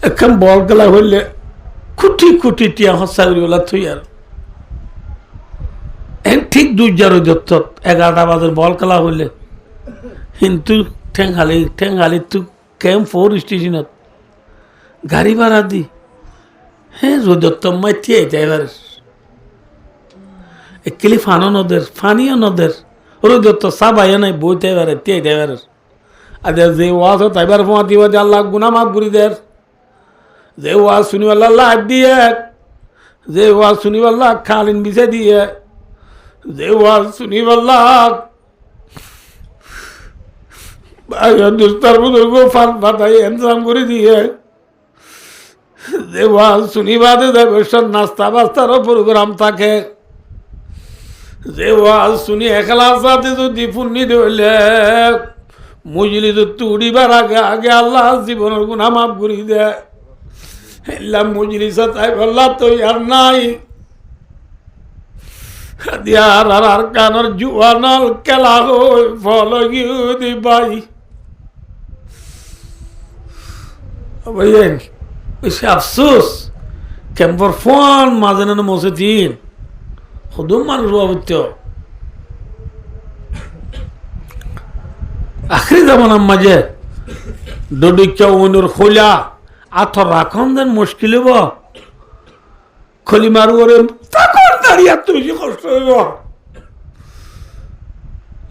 এখন বল খেলা হইলে কোটি কোটি টিয়া হসা করিবেলা থই আর ঠিক 2014 11টা বাজে বল খেলা হইলে কিন্তু ঠেঙ্গালি তো ক্যাম্প 4 স্টেশনত গাড়ি ভাড়া দি হ্যাঁ রোদত্তম মাইতিয়ে ড্রাইভার একলি ফানিও নদের রোদত্ত সাবাইয়া নাই বই ড্রাইভারের টিয়ে ড্রাইভারের আজ যে ওয়াজ তাইবার ফোয়া দিবা যে আল্লাহ গুনা মাফ করি দের যে ওয়াজ শুনিবাল্লাহ লাভ দিয়ে যে ওয়াজ শুনিবাল্লাহ খালিন বিছে দিয়ে যে ওয়াজ শুনিবাল্লাহ দুস্তার বুজুর্গ ফান ফাটাই এনসাম করে দিয়ে যে ওয়াজ শুনিবাদে দেবে নাস্তা বাস্তারও প্রোগ্রাম থাকে যে ওয়াজ শুনি একলা সাথে যদি পুণ্যি ধরলে মুজলি তো উড়িবার আগে আগে আল্লাহ জীবনের গুণা মাফ করি দেয় মুজলি সাথে আল্লাহ তো আর নাই দিয়ার আর কানর জুয়ানল কেলা হই ফল দি বাই বুঝলেন বেশি আফসোস ক্যাম্পর ফোন মাঝে না মসে দিন হুদুম মানুষ অবত্য আখরি জামানার মাঝে দডিকা উনুর খোলা আথর রাখন দেন মুশকিল হইব খলি মারু ওরে তখন দাঁড়িয়ে এত বেশি কষ্ট হইব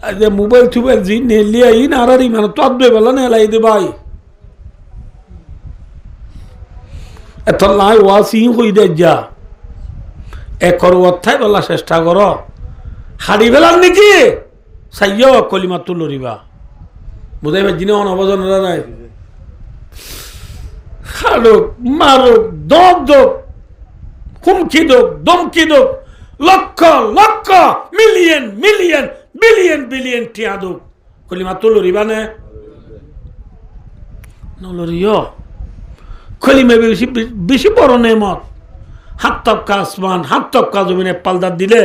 আজ মোবাইল টুবাইল জি নেলিয়া ই নারারি মানে তদ্বে বেলা নেলাই দে ভাই এত লাই ওয়াসি হই দে যা একর অর্থায় বলা চেষ্টা কর হাড়ি বেলার নাকি সাইয়া কলিমা তুলরিবা বুঝাইবা জিনে অনবজন নাই হাড়ুক মারুক দপ দপ হুমকি দোক দমকি দোক lakh lakh million million billion billion টিয়া দোক কলিমা তুলরিবা নে নলরিও কলিমা বেশি বেশি বড় নেমত হাত তপকা আসমান হাত তপকা জমিনে পালদার দিলে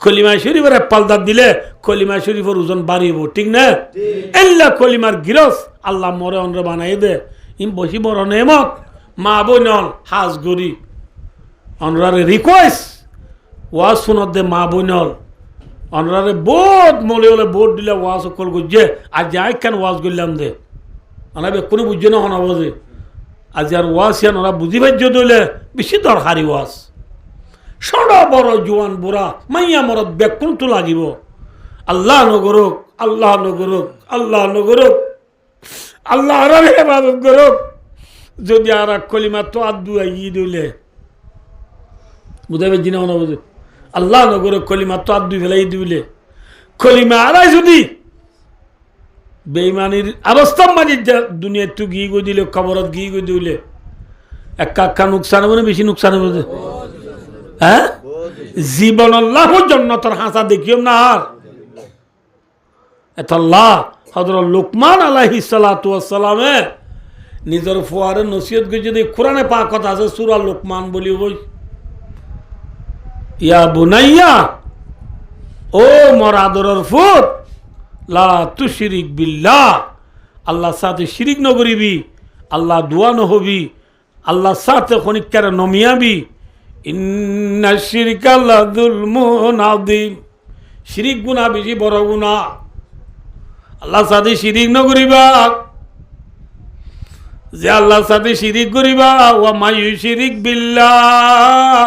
কলিমা শরীফের পালদার দিলে কলিমা শরীফের ওজন বাড়িব ঠিক না এল্লা কলিমার গিরস আল্লাহ মরে অন্ধ্র বানাই দে ইম বেশি বড় নেমত মা বইনল হাজ গরি অনরারে রিকোয়েস্ট ওয়াজ শুনত দে মা বইনল অনরারে বোধ মলে হলে বোধ দিলে ওয়াজ কল গুজে আজ যাই কেন ওয়াজ করলাম দে আনাবে কোনো বুঝছে না হন যে আজ আর ওয়াজ ইয়ান ওরা বুঝি ভাজ্য দিলে বেশি দরকারি ওয়াজ সড়া বড় জোয়ান বুড়া মাইয়া মরদ ব্যাকুল তো লাগিব আল্লাহ নগরক আল্লাহ নগরক আল্লাহ নগরক আল্লাহ আর হেফাজত করুক যদি আর কলিমা তো আদু ই দিলে বুঝাবে জিনা না বুঝে আল্লাহ নগরক কলিমা তো আদু ফেলাই দিলে কলিমা আড়াই যদি বেইমানির অবস্থা মাঝে দুনিয়া তু গিয়ে গো দিলে খবরত গিয়ে গো দিলে একা নুকসান হবে না বেশি নুকসান হবে হ্যাঁ জীবন আল্লাহ জন্নতর হাসা দেখিও না আর এতাল্লাহ হযরত লুকমান আলাইহিস সালাতু ওয়াস সালামে নিজের ফুয়ারে নসিহত করে যদি কোরআনে পাক কথা আছে সূরা লুকমান বলি বই ইয়া বুনাইয়া ও মোর আদরের ফুত লা তুশরিক বিল্লাহ আল্লাহর সাথে শিরিক ন করিবি আল্লাহ দোয়া ন হবি আল্লাহর সাথে খনিকার নমিয়াবি ইন্না শিরকা লাযুলমুন আযীম শিরিক গুনাহ বেশি বড় গুনাহ আল্লাহর সাথে শিরিক ন করিবা যে আল্লাহর সাথে শিরিক করিবা ওয়া মায়ুশরিক বিল্লাহ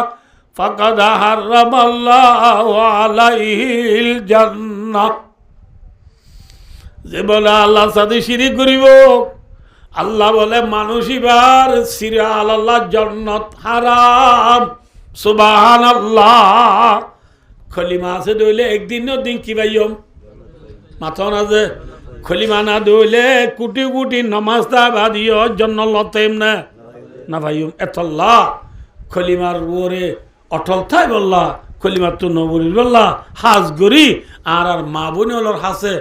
ফাকাদ হারামাল্লাহু আলাইহিল জান্নাহ যে বলে আল্লাহর সাথে শিরিক করিব আল্লাহ বলে মানুষ এবার সিরাল আল্লাহ জান্নাত হারাম সুবহানাল্লাহ খলিমা আছে দইলে একদিন না দিন কি ভাইম মাথা না যে খলিমা না দইলে কোটি কোটি নামাজ দা বাদিও জান্নাত লতেম না ভাইম এতাল্লাহ খলিমার ওরে অটল থাই বললা খলিমা তো নবরি বললা হাজ গরি আর মা বোনের হাসে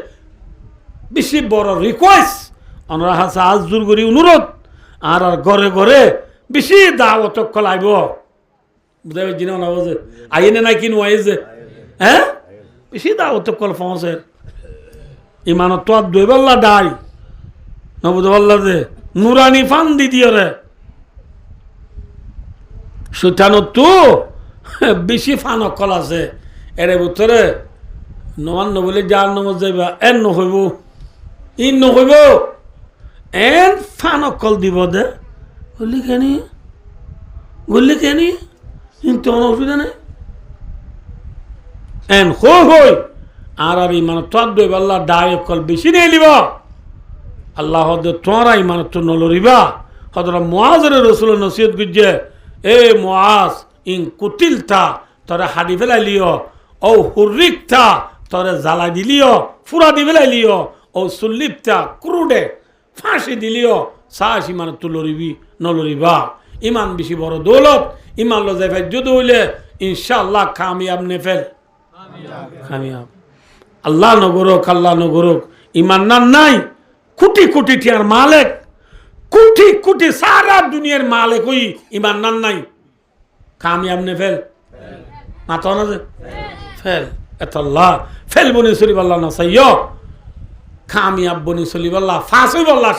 বেশি বড় রিকোয়েস্ট আমরা হাসা আজ জোর করি অনুরোধ আর ঘরে ঘরে বেশি দাওয়াত কলাইব বুঝাই জিনা না বুঝে আইনে না কিনু আইছে হ্যাঁ বেশি দাওয়াত কল পৌঁছে ইমানত তো দই বললা দাই নবুদ বললা যে নুরানি ফান দি দিও রে শৈতানো তো বেশি ফানকল আছে এর ভিতরে নমান নবলে যার নমজ যাইবা এন নহইব ই নহইব এন ফানকল দিব দে বললি কেনি কিন্তু অসুবিধা নেই এন হই আর ইমান তোর দইব আল্লাহ ডাইরেক্ট কল বেশি নিয়ে লিব আল্লাহ তোরা ইমান তো নলরিবা হদরা মুআজের রসুল নসিহত গুজে এ মুআজ ইন কুতিলতা তোরা হাডি ফেলাইলিও ও হুরিকতা তোরে জ্বালা দিলিও ফুরা দি ফেলাইলিও ও সুল্লিপতা ক্রুডে ফাঁসি দিলিও সাহস ইমান তো লরিবি নলরিবা ইমান বেশি বড় দৌলত ইমান লজাই যদি হইলে ইনশাআল্লাহ কামিয়াব নেফেল কামিয়াব আল্লাহ নগরক ইমান নাই কোটি কোটি টিয়ার মালিক কোটি সারা দুনিয়ার মালিক ওই ইমান নাই কামিয়াব নে ফেল মাথা না যে ফেল এতল্লাহ ফেল বনি চলিবাল্লাহ না চাইও কামিয়াব বনি চলিবাল্লাহ ফাঁসই বল্লা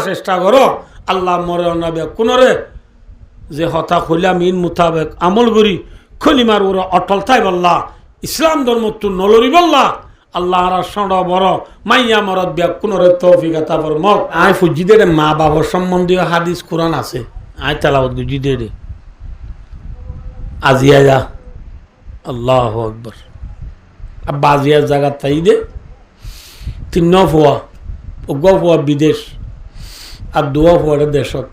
চেষ্টা করো আল্লাহ মরে অনাবে কোনরে যে হতা খলিয়া মিন মোতাবেক আমল করি খলিমার ওরা অটল থাই বল্লা ইসলাম ধর্ম তো নলরি বল্লা আল্লাহ আর সড় বড় মাইয়া মরদ বিয়া কোনরে তৌফিক আতা ফরমাও আই ফুজিদের মা বাবার সম্বন্ধীয় হাদিস কোরআন আছে আই তেলাওয়াত গুজিদের আজিয়া যা আল্লাহু আকবার আব্বা আজিয়া জায়গা তাই দে তিন ফুয়া ফুয়া বিদেশ আর দুয়া ফুয়ারে দেশত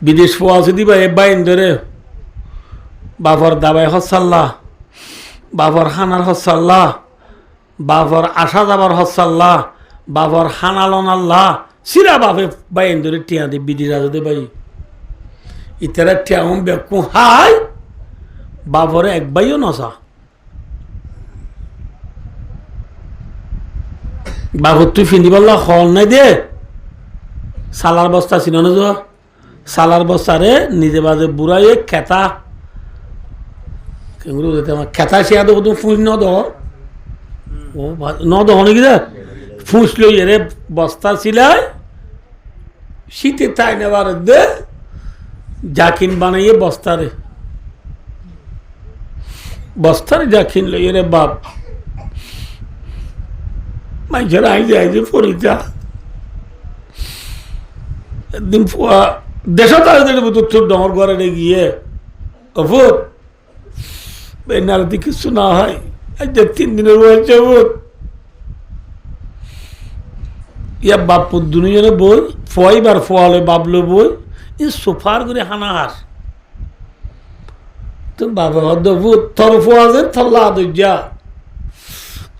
বিদেশ ফুয়া আছে দিবা এ বাইন ধরে বাবার দাবাই হসাল্লাহ বাবার হানার হসাল্লাহ বাবার আসা যাবার হসাল্লাহ বাবার হানালন আল্লাহ সিরা বাপে বাইন ধরে টিয়া দে বিদি রাজা বাই ইতারা টিয়া হম বেকু হাই বাবরে এক বাইও নসা বাবর তুই ফিন্দি বললা হল নাই দে সালার বস্তা ছিল না যা সালার বস্তারে নিজে বাজে বুড়াই খেতা খেতা শিয়া দেবো তুমি ফুস নদ ও নদ নাকি দে ফুস লই রে বস্তা ছিলাই শীতে তাই নেবার দে জাকিন বানাইয়ে বস্তারে জাকিন লই রে বাপ মানুষের আইজে পরিচা একদিন ফুয়া দেশত তোর ডর ঘরে গিয়ে অভূত নারী কিছু না হয় আজ 3 দিনের বয়সে ইয়া বাপুর দুজনে বই ফয়বার ফোয়ালে বাবলো বই ই সোফার করে হানাহাস তো বাবা অদ্ভুত তোর ফোয়া যে তোর লাদুজা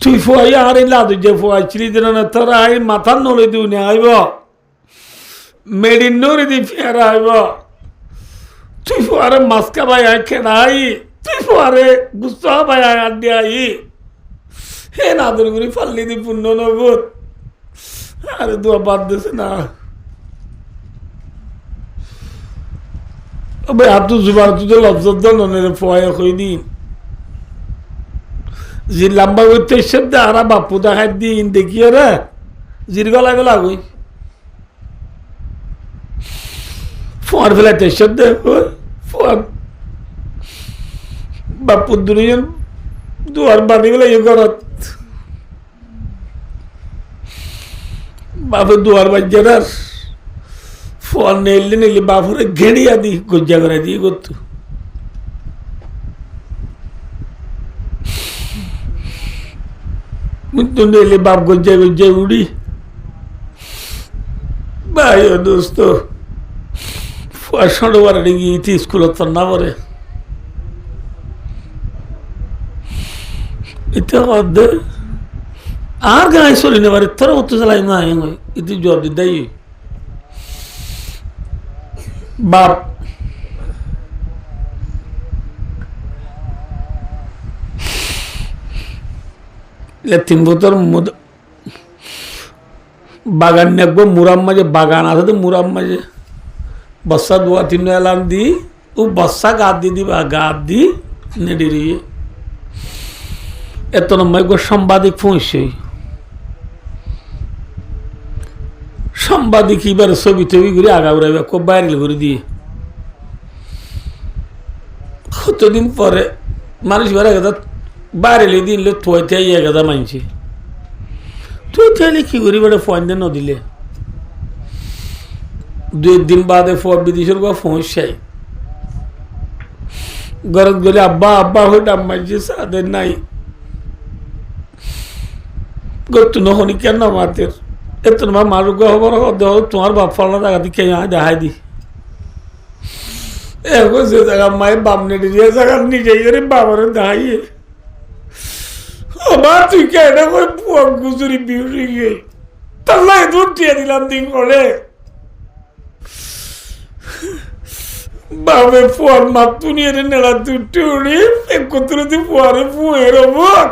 তুই ফোয়াই আর এই লাদুজা ফোয়াইছিলি দিন না তোরা এই মাথার নড়ে দিও নে আইব মেডিন নড়ে দি ফেরা আইব তুই ফোয়ারে মাস্কা ভাই খেলাই তুই ফোয়ারে গুস্তা ভাই আড্ডি আই হে নাদুর গুড়ি ফাল্লি দি পূর্ণ নগর আরে দোয়া বাদ দিছে না ভাই আর তো জুবার তুই লজ্জার দল নে ফোয়াই কই দিন যে লম্বা করতে শব্দ আর বাপু দেখাই দিন দেখিয়ে রে জির গলায় গলা গই ফোয়ার ফেলাইতে শব্দ ফোয়ার বাপুর দুজন দুয়ার বাড়ি গেলে ইয়ে করত বাপের দুয়ার বাজ্যার ফোয়ার নেইলে বাপুরে ঘেড়িয়া দি গজ্জা করে দিয়ে করতো तो नेले बाप गज्जा गज्जा उड़ी भाई दोस्तों फुआर बार गई थी स्कूल तो ना बरे इतने आर गाय सोली बारे थोड़ा उत्तर चलाई ना आएंगे इतनी जवाब दे बाप তিন বছর বাগান নেবো মুরাম মাঝে বাগান আছে তো মুরাম মাঝে বর্ষা 2-3 এলাম দি ও বর্ষা গাদ দি দিবা গাদ দি নেড়ি রিয়ে এত নম্বর গো সাংবাদিক পৌঁছে সাংবাদিক এবার ছবি টবি করে আগা উড়াইবে খুব ভাইরাল করে দিয়ে কতদিন পরে মানুষ বেড়ে গেছে বাইরে দিন থইতে ইয়ে গেছে মানছি তুই তাহলে কি করি বেড়ে ফোন দিয়ে নদিলে 2 দিন বাদে বিদেশের গা পৌঁছাই ঘরত গেলে আব্বা আব্বা হয়ে ডাম মারছি সাদের নাই গত নহনি কেন মাতের এত তোমার মারুক হবার তোমার বাপ ফলনা জায়গা দিয়ে কে দেখাই দি এখন যে জায়গা মায়ের বাপ নেটে যে জায়গা নিজেই করে বাবারে দেখাইয়ে আমার তুই কেন ওই পুয়া গুজুরি বিউরি গিয়ে তাল্লাই দূর টিয়ে দিলাম দিন করে বাবে ফোন মাপ তুনিয়ে নেড়া দুটি উড়ি একত্রে দি ফুয়ারে ফুয়ের ওপর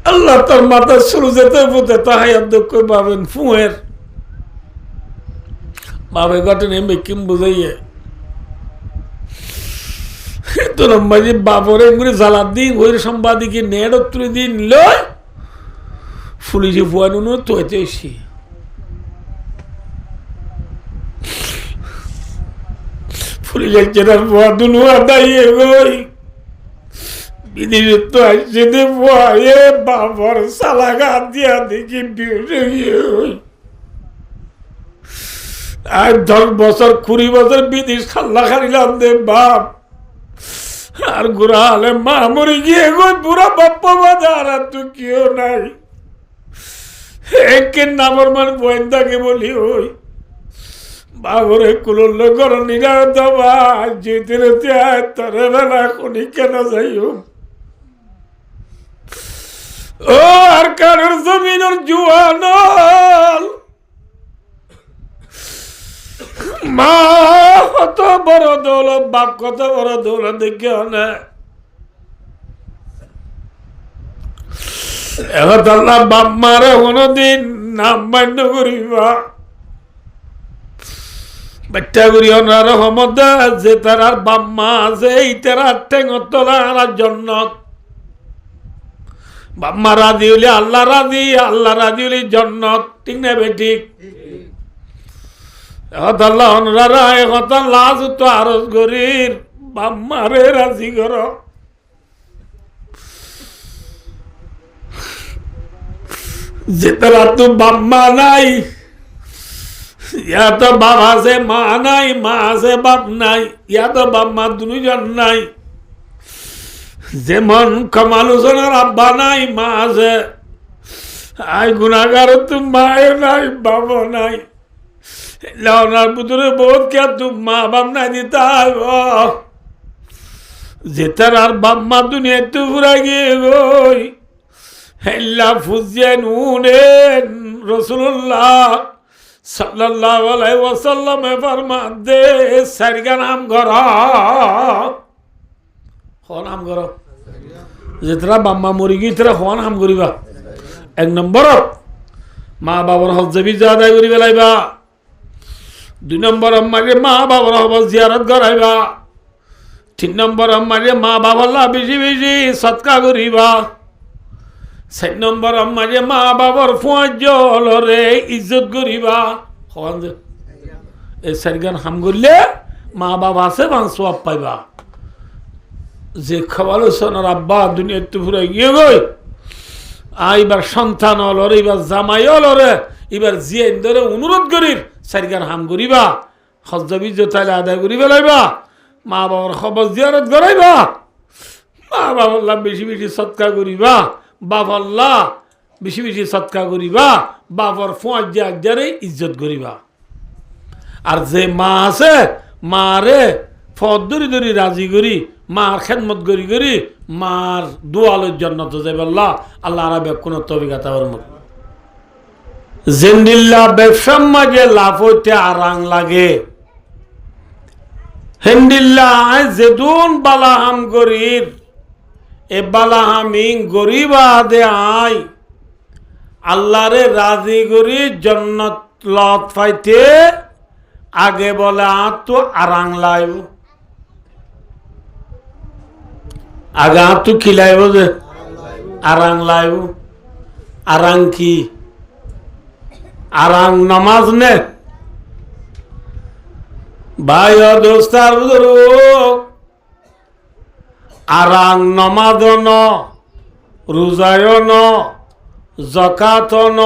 আল্লাহ তার মাথা শুরু যেতে বোঝে তাহাই দক্ষ পাবেন ফুয়ের বাবে ঘটনে মেকিম বুঝাইয়ে তোর মাঝে বাবরে করে জ্বালা দিন ওই সম্পাদিকে নেড় তুলে দিন লয় ফুলিজি ফুয়ানো তো হইতে এসি ফুলিজের চেনার ফুয়া দুনু আদাইয়ে গই বিদেশে তো আসছে দে ফুয়া এ বাবর সালাগা দিয়া দেখি বিয়ে আর 10 বছর 20 বছর বিদেশ খাল্লা খারিলাম দে বাপ আর গুড়া হলে মা মরে গিয়ে গই বুড়া বাপ্পা বাজার আর তুই কেউ নাই একে নামর মান গোয়েন্দাকে বলি ওই বাবরে কুলল কর নিরা দবা যেতে রেতে আয় তরে বেলা কোনি কেন যাইও ও আর কারোর জমিনের জুয়ানল মা কত বড় দৌলত বাপ কত বড় দৌলত দেখে না এখন আল্লাহ বাপ মারে কোনদিন নাম মান্য করিবা বাচ্চা করি ওনার রহমত যে তার আর বাপ মা আছে এই তারা ঠেঙত তোলা আর জন্নত বাপ মা রাজি হইলে আল্লাহ রাজি হইলে জন্নত ঠিক না বে ঠিক আল্লাহ ওনারা এখন লাজ তো আরজ করির বাপ মারে রাজি কর যে তারা তো বাপ মা নাই ইয়া তো বাপ আছে মা নাই মা আছে বাপ নাই ইয়া তো বাপ মা দুজন নাই যেমন কামাল হোসেনের আব্বা নাই মা আছে আই গুণাগার তো মায় নাই বাবা নাই লাউনার পুতুরে বহুত কে তু মা বাপ নাই দিতা যে তার আর বাপ মা দুনিয়া তো ঘুরা গিয়ে গই হেল্লা ফুজিয়ে নুনেন রসুল্লাহ সাল্লাল্লাহু আলাইহি ওয়াসাল্লাম ফরমাতে সারিগা নাম ঘর নাম ঘর যেতরা বাম্মা মরি গিয়ে তারা হওয়া নাম করিবা 1 নম্বর মা বাবার হজ্জবি আদায় করি বেলাইবা 2 নম্বর মাঝে মা বাবার হব জিয়ারত করাইবা 3 নম্বর মাঝে মা বাবার বেশি বেশি সৎকা করিবা 4 নম্বর মাঝে মা বাবার ফুয়াজলরে ইজ্জত করিবা এই সারিগান হাম করলে মা বাবা আছে বান সওয়াব পাইবা যে খাওয়ালো সোনার আব্বা দুনিয়ার তো ঘুরে গিয়ে গই এইবার সন্তান হলরে এবার জামাই হলরে এবার জিয়ে ধরে অনুরোধ করির সারিগান হাম করিবা হজ্জবি জোতাইলে আদায় করি বেলাইবা মা বাবার খবর জিয়ারত করাইবা মা বাবার বেশি বেশি সৎকার করিবা বাপ আল্লাহ বেশি বেশি সৎকা করিবা বাবার ফুয়ারে ইজ্জত করিবা আর যে মা আছে মারে ফদ ধরি ধরি রাজি করি মার খেদমত করি করি মার দোয়ালের জন্য তো যাবে আল্লাহ আল্লাহ আরবে কোন তবিকাতা জিন্দিল্লা ব্যবসার মাঝে লাভ হইতে আরাং লাগে হেন্দিল্লা যেদুন বালাহাম করির এ বালাহামিং গরিবা দে আই আল্লাহরে রাজি করি জন্নত লত পাইতে আগে বলে তো আরাং লাইব আগে তো কি লাইব যে আরাং লাইব আরাং কি আরাং নামাজ নে ভাই ও দোস্তার বুজুর্গ, আরাং নমাজ ন, রোজায় ন, যাকাত ন,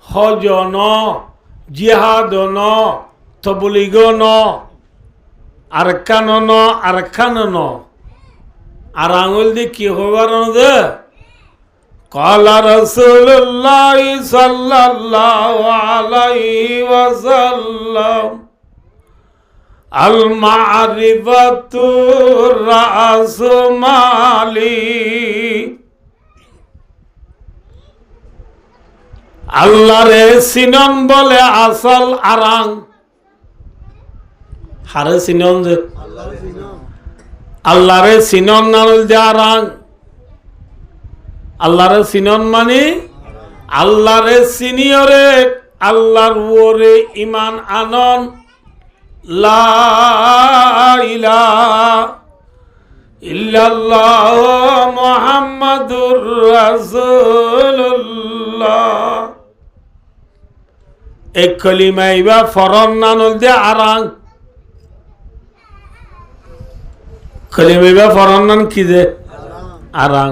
হজ ন, জিহাদ ন, তবলিগ ন, আরকান ন, আরকান ন, আর আঙুল দিয়ে কি হবার দে কালা রাসূলুল্লাহ সাল্লাল্লাহু আলাইহি ওয়াসাল্লাম আল মারিফাতু রাসু মালি। আল্লাহরে সিনন বলে আসল আরাং। হারে সিনন যে আল্লাহরে সিনন নাল যে আরাং। আল্লাহরে সিনন মানে আল্লাহরে সিনিয়রে আল্লাহর ওরে ইমান আনন। লা ইলাহা ইল্লাল্লাহ মুহাম্মাদুর রাসূলুল্লাহ। এই কলিমা ইবা ফরন নানুল দে আরাং। কলিমা ইবা ফরন নান কি দে আরাং।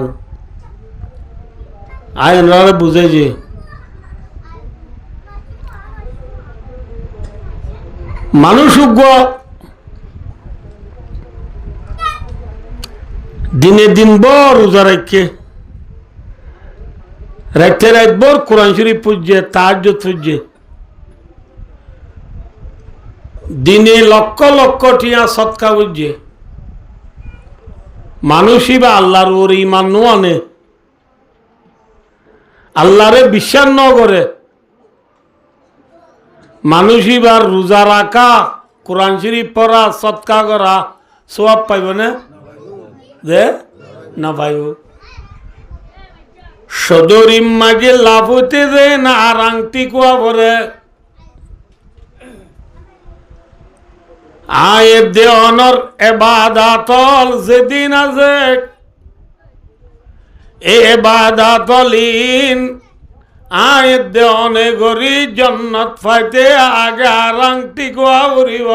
আইনরা বুঝে যে মানুষ দিনে দিন বর রোজা রাখে, রাখতে রাত বর কোরআন শরীফ পূজ্যে, তাহাজ্জুদ পূজ্যে, দিনে লক্ষ লক্ষ টিয়া সৎকা বুঝছে। মানুষই বা আল্লাহর ওর ইমান নো আনে, আল্লাহরে বিশ্বাস ন করে। মানুষই বা রোজা রাখা, কোরআন শরীফ পড়া, সৎকা করা সওয়াব পাইব না দে না পাইব। সদরিম মাঝে লাভ হইতে দে না আর আংটি কুয়া পরে আয়ের দে অনর এবাদাতল যেদিন আছে এ এবাদাতলিন আয়ের দে অনে গরি জন্নত ফাইতে আগে আর আংটি কুয়া উড়িব।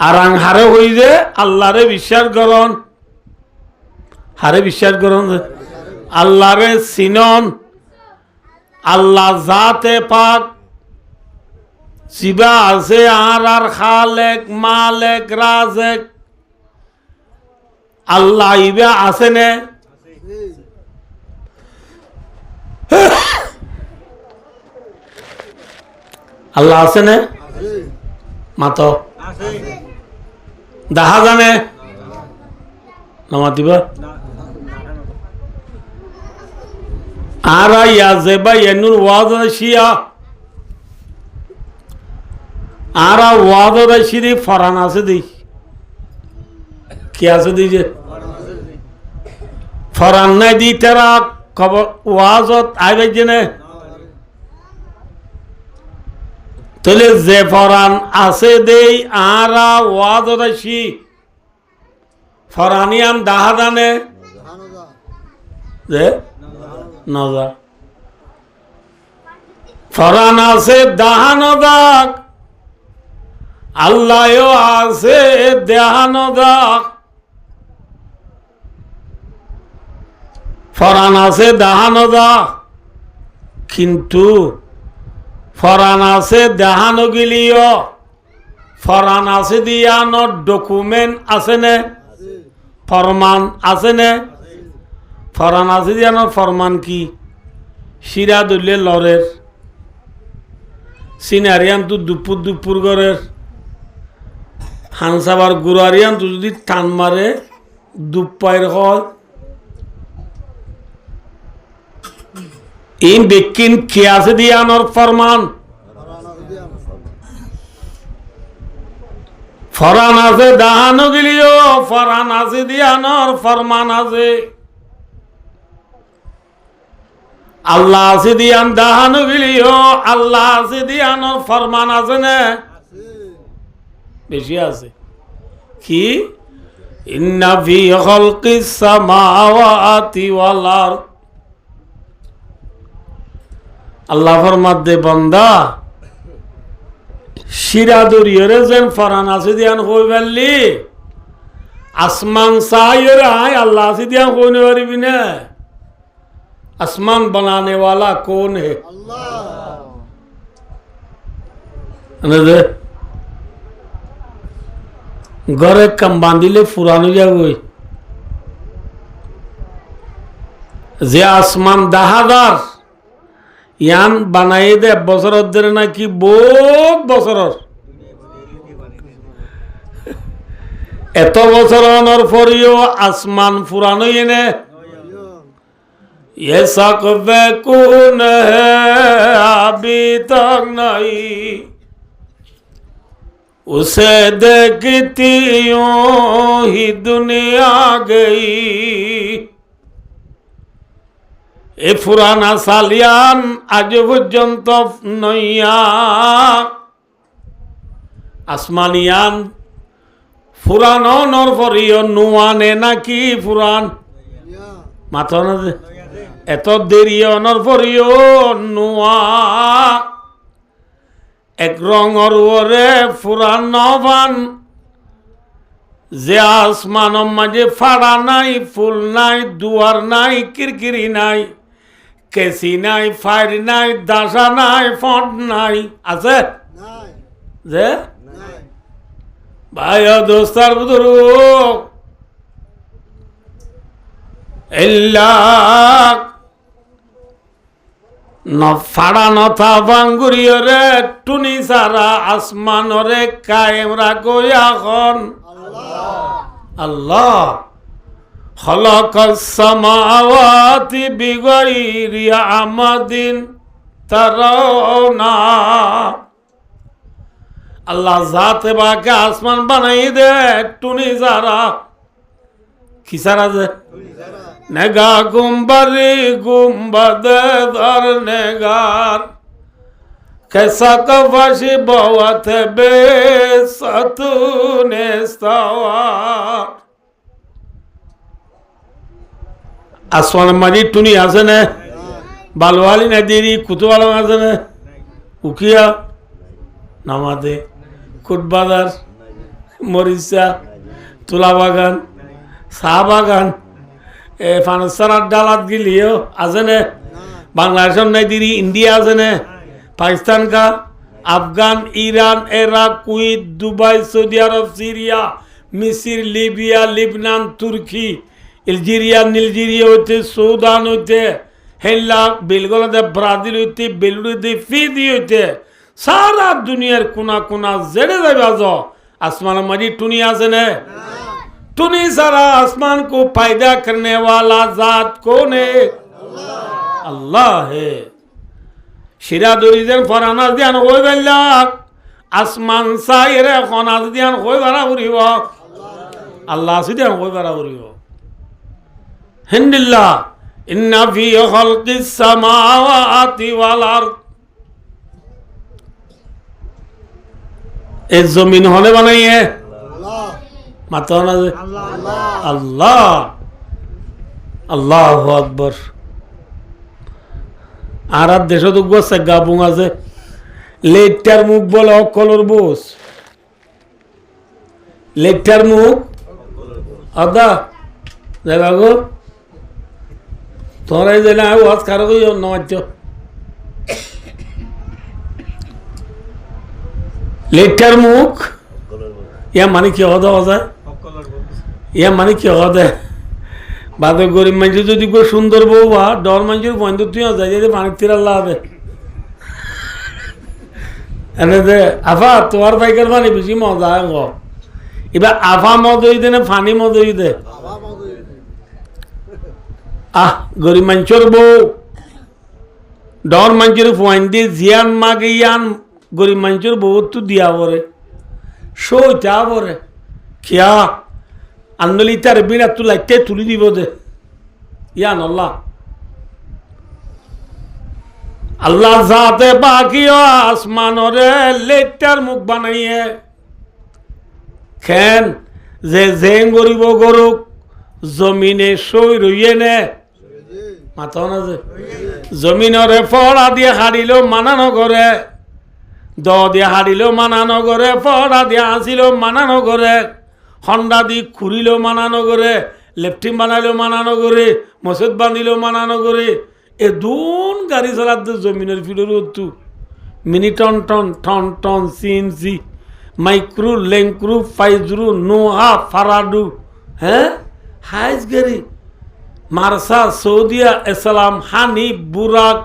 আরাং হারে হই যে আল্লাহরে বিশ্বাস করন, হারে বিশ্বাস করন, আল্লাহরে চিনন, আল্লাহ জাতে পাক জিবা আছে আর খালেক মালেক রাজেক আল্লাহ ইবা আছে নে? আল্লাহ আছে নে? মাত দেখা জানে নামাতিব আর ইয়া যে বা এনুর ওয়াজ শিয়া আর ওয়াজ শিরি ফরান আছে দি কি আছে দি যে ফরান নাই দি তারা খবর ওয়াজত আইবে জেনে তাহলে যে ফরান আছে দেই আর ওয়াজত শি ফরানিয়ান দাহা জানে যে নজা ফরান আছে দাহানদাক আল্লাহও আছে দেহানদাক ফরান আছে দাহানদা কিন্তু ফরান আছে দেহানো গিলিও ফরান আছে দিয়ানো ডকুমেন্ট আছে নে ফরমান আছে নে ফরান আছে দিয়ানো ফরমান কি শিরা দলিয়ে লরের সিনারিয়ান তো দুপুর দুপুর গরের হানসাবার গুরারিয়ান তো যদি টান মারে দুপাইর হয় ইন বেকিন কে আছে দিয়ানোর ফরমান ফরান আছে দাহানো গিলিও ফরান আছে দিয়ানোর ফরমান আছে আল্লাহ আছে দিয়ান দাহানো গিলিও আল্লাহ আছে দিয়ানোর ফরমান আছে না বেশি আছে কি ইন্না ফি খালকিস সামাওয়াতি ওয়াল আরদ আল্লাহ ফরমাত দে বান্দা শিরা দরিয়রে যেন ফরান আছে দিয়ান হই ফেললি আসমান সাইরে আয় আল্লাহ আছে দিয়ান হইনে পারবি না আসমান বানানে वाला कौन है अल्लाह ঘরে কাম বাঁধিলে ফুরানো যাবে যে আসমান দাহাদার ইয়ান বানাই দে বছর ধরে নাকি বহুত বছর এত বছর অনর পরেও আসমান ফুরানো এনে ये सकवे कौन है अभी तक नहीं उसे देखती यूं ही दुनिया गई ए पुराना सालियान आज पर्यন্ত नैया আসমানিয়ান পুরানো নরফরিও নুয়ানে নাকি পুরান মাথা না এত দেরি নরফরিও নুয়া এক রঙর ওরে পুরান নবান যে আসমানের মাঝে ফাড়া নাই ফুল নাই দুয়ার নাই কিরকিরি নাই কেসি নাই ফায়ার নাই দাসা নাই ফট নাই আছে যে ভাই দোস্তার বুদরু এল্লাহ ফাড়া নথা বাঙ্গুরিয়রে টুনি সারা আসমানরে কায়েম রাখো এখন আল্লাহ খলাকাস সামাওয়াতি বিগাইরি আমাদিন তারাউনা আল্লাহ জাতে বাকে আসমান বানাই দে টুনি সারা কি সারা যে নেগা গুম্বারি গুম্বাদে দর নেগার कैसा कफाशी बहुत बेसतूने सवार আসমান মাঝি টুনি আছে না বালওয়ালি না দেরি কুতুবালা আছে না উকিয়া নামাদে কুটবাজার মরিচা তুলা বাগান চা বাগান ফানসার ডালাত গিলিও আছে না বাংলাদেশের নাই দিদি ইন্ডিয়া আছে না पाकिस्तान का Afghan Iran Iraq Kuwait Dubai Saudi Arab Syria मिस्र लीबिया लिबनान तुर्की अल्जीरिया निल्जीरिया होते सूडान होते हेला बेलगोलाते ब्राजिल होते बेलुड़े फिजी होते सारा दुनियार कोना कोना जेड़े जाओ आसमान मजी टुनी आसन है टुनी सारा आसमान को पैदा करने वाला जात कौन है अल्लाह है শিরা দরিজের ফরানাস দিয়ান হই বেল্লাক আসমান সাইরে খনাস দিয়ান হই বারা করিব আল্লাহ সিদিয়ান হই বারা করিব হিন্দিল্লাহ ইন্না ফি খালকিস সামাওয়াতি ওয়াল আরদ এ জমিন হলে বানাইয়ে আল্লাহ মাতা না আল্লাহ আল্লাহু আকবার আর দেশ তো গোসে গাবুং আছে লেটার মুখ বলে অকলর বোস লেটার মুখ আদা দেখা গো তোরাই যে না ওয়াজ কারো নমাচ্ছ লেটার মুখ ইয়া মানে কি হদা হদা ইয়া মানে কি হদা বাদে গরিব মানুষ যদি কেউ সুন্দর বউ বা ডর মানুষের বন্ধু তুই যায় যে পানি তিরাল লাভে এনে যে আফা তোমার বাইকের পানি বেশি মজা গ এবার আফা মদ হই দে না ফানি মদ হই দে গরিব মানুষের বউ ডর মানুষের ফোন দিয়ে জিয়ান মাগে ইয়ান গরিব মানুষের বউ তো দিয়া পরে সইটা পরে খেয়া আন্দোলি তার বিনা তুলাইতে তুলি দিব দে ইয়ান আল্লাহ আল্লাহ জাতে বাকি আসমানরে লেটার মুখ বানাইয়ে খেন যে জেং গরিব গরুক জমিনে সই রইয়ে নে মাথা না যে জমিনরে ফড়া দিয়ে হারিলেও মানানো করে দ দিয়ে হারিল মানানগরে, ফড়া দিয়ে আসিল মানানগরে, হন্ডা দি খুঁড়িল মানানগরে, লেফটিন বানাইল মানানগরে, মসজিদ বাঁধিল মানানগরে। এ দুন গাড়ি চালাতে জমিনের ফিরের উত্তু mini ton ton ton ton CNC micro লেঙ্ক্রু ফাইজরু নোহা ফারাডু, হ্যাঁ হাইস গাড়ি মার্সা সৌদিয়া ইসলাম হানি বুরাক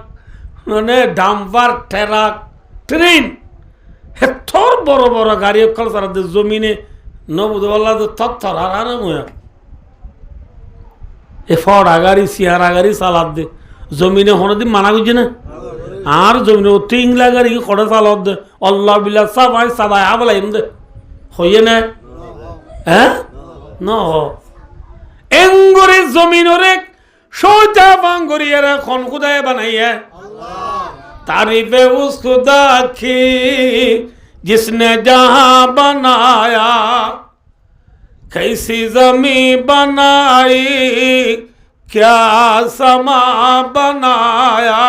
মানে ডাম্পার ট্রাক ট্রেন হেথর বড় বড় গাড়ি অকল চালাতে জমিনে নবুদওয়াল্লা থর হারানো ময়া এ ফড়া গাড়ি সিয়ারা গাড়ি চালাত দে জমিনে হনদিন মানা করছে না আর জমিনে অতি ইংলা গাড়ি কড়ে চালত দে অল্লাহ বিল্লাহ সাবাই সাবাই আবলাই দে হইয়ে না হ্যাঁ ন এঙ্গরে জমিনরে সোজা বাঙ্গরিয়ার খন খুদায় বানাইয়া तारीफ़े उस खुदा की जिसने जहां बनाया, कैसी ज़मीं बनाई क्या समा बनाया,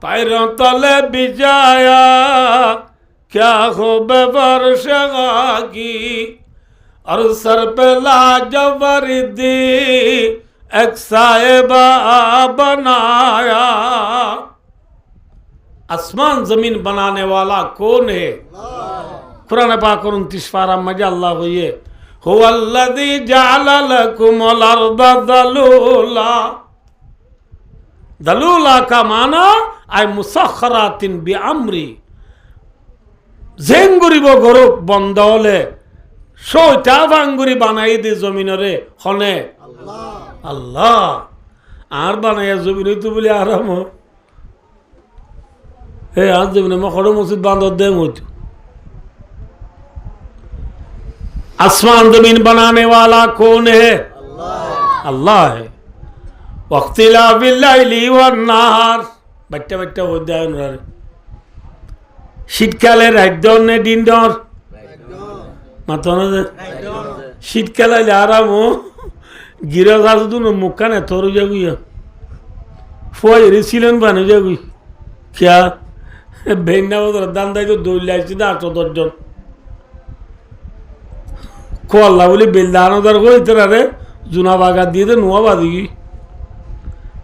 पैरों तले बिछाया क्या खूब वर्षा की, और सर पे लाजवर्दी एक साहिबा बनाया। आसमान जमीन बनाने वाला कौन है? कुरान पाक 29 पारा मजा अल्लाह को ये हुवल्लज़ी जअला लकुमुल अर्दा दलूला। दलूला का माना आय मुसख्खरातिन बिअम्री, जेंगुरिब गरब बंद हले सोटा भांगुरी बानाई दे जमीनरे हने अल्लाह आर बानाया जमीन तो बोले आराम हो हे आज जमीन में खड़ो मस्जिद बांध दे मुझ आसमान जमीन बनाने वाला कौन है? अल्लाह है। वक्तिलाफिल लाइली वन नाहार बच्चा बच्चा हो जाए उन्होंने শীতকালে রাত নে দিন দর মাতনা দে শীতকালে আরাম গিরা আসু ন মুখানে তোর যাগুইয়া ফুয়াই ছিলেন বানে যাগুই क्या বেন্না ওদের দান দাই তো দৌড়লে আসছি না 8-10 জন কোয়াল্লা বলি বেলদানো দর কইতে রে জুনা বাগা দিয়ে দে নোয়া বাদি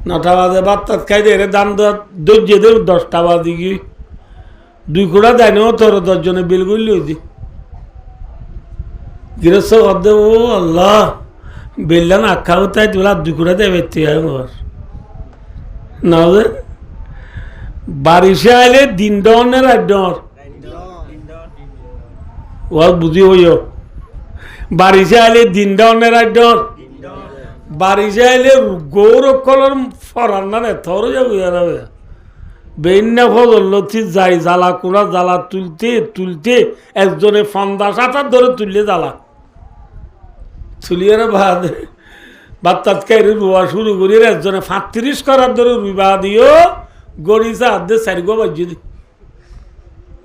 নটা বাজে ভাত তাত খাই দে রে দান দইজে দে 10টা বাদি গি দুই কোড়া দেয় না তোর 10 জনে বিল করলি হইতি গৃহস্থ অর্ধে ও আল্লাহ বেললাম আখ্যা হতে তোলা দুই কোড়া দেয় বেরতে হয় মোর না বারিশে আইলে দিন ডনের রাত ডর ও বুঝি হইও বারিশে আইলে দিন ডনের রাত ডর বারিশে আইলে গৌরব কলর ফরান না রে থর যাবো বেইন্না ফজল লথি যাই জ্বালা কুড়া জ্বালা তুলতে তুলতে একজনে ফান্দা সাঁতার ধরে তুললে জ্বালা তুলিয়ে ভাত বাত্তাত খাইরে রুয়া শুরু করি একজনে 35 করার ধরে রুইবা দিও গড়িছে আধে 4 গো বাজি দি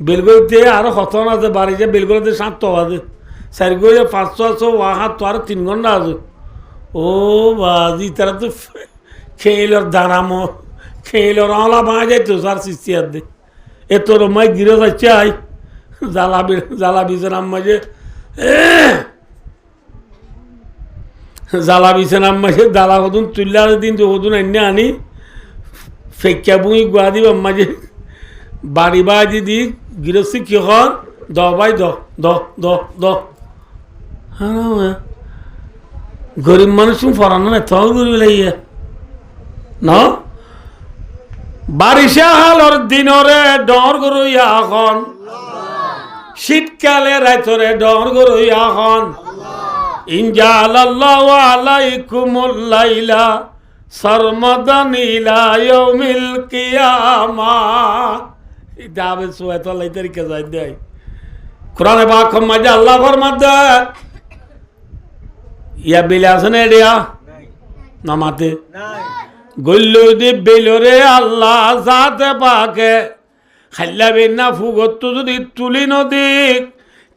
বেলগইতে আরো হতন আছে বাড়িতে বেলগইতে 7 তো আছে 4 গো 500 ওয়াহা তো আর 3 ঘন্টা আছে ও বাজি তারা তো খেলর দাঁড়ামো খেলর আলা বাজে তো সার সিস্তিয়ার দে এ তোর মাই গিরে যাচ্ছে আই জ্বালাবি নাম মাঝে জ্বালাবি নাম মাঝে দালা হদুন তুললার দিন তো হদুন এনে আনি ফেক্কা বুই গুয়া দিব মাঝে বাড়ি বাজি দি গিরসি কি হর দ বাই দ হ্যাঁ গরিব মানুষ ফরানো না থর গরিব লাইয়া না বারিশা হালর দিনরে ডর গরুইয়া এখন শীতকালে রাতরে ডর গরুইয়া এখন ইনজালাল্লাহু আলাইকুমুল লাইলা সরমাদান ইলা ইয়াউমিল কিয়ামাহ ইদাবে সুয়াত আল্লাহ তরিকা যাই দেয় কোরআনে পাক মাঝে আল্লাহ ফরমাতে ইয়া বিলাসনে এডিয়া নামাতে গল্লু দি বেলরে আল্লাহ জাতে পাকে খাল্লাবে না ফুগত যদি তুলি নদী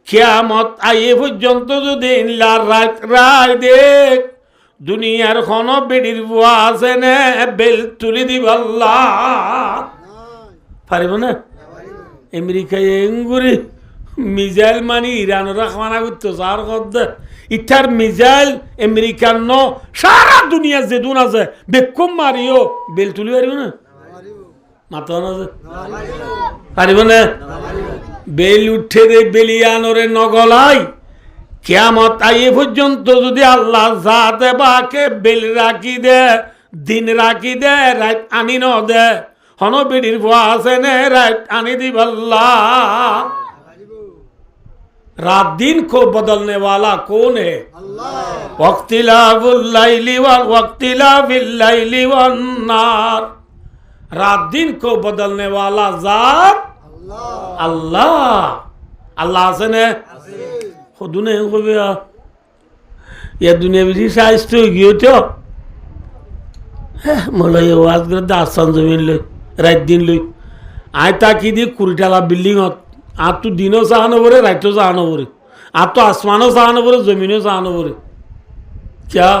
কিয়ামত আইয়ে পর্যন্ত যদি ইল্লার রায় দেখ দুনিয়ার কোনো বেডির বুয়া আছে নে বেল তুলি দিব আল্লাহ পারিব না আমেরিকায় এঙ্গুরি মিজাইল মানি ইরানের রাখমানা করতো যার কদ্দে ইটার মিজাইল আমেরিকান ন সারা দুনিয়া যেদুন আছে বেকুম মারিও বেল তুলি পারিব না মাথা না পারিব না বেল উঠে রে বেলিয়ানরে নগলাই কিয়ামত আইয়ে পর্যন্ত যদি আল্লাহ জাতে বাকে বেল রাখি দে দিন রাখি দে রাত আনি ন দে হন বেড়ির ভুয়া আছে নে রাত আনি দিবাল্লাহ रात दिन को बदलने वाला कौन है वक्तिलाफुल लैली वन्नार रात दिन को बदलने वाला जात अल्लाह अल्लाह से ने खुद नहीं को भी ये दुनिया भी साइस्ट हो गई तो मोला ये वाज कर दास्तान जमीन ले रात दिन ले आय ताकि दी कुरिटाला बिल्डिंग আর তো দিনও চাহানো পরে রাইতও চাহানো পরে আর তো আসমানও চাহানো পরে জমিনও চাহানো পরে কিয়া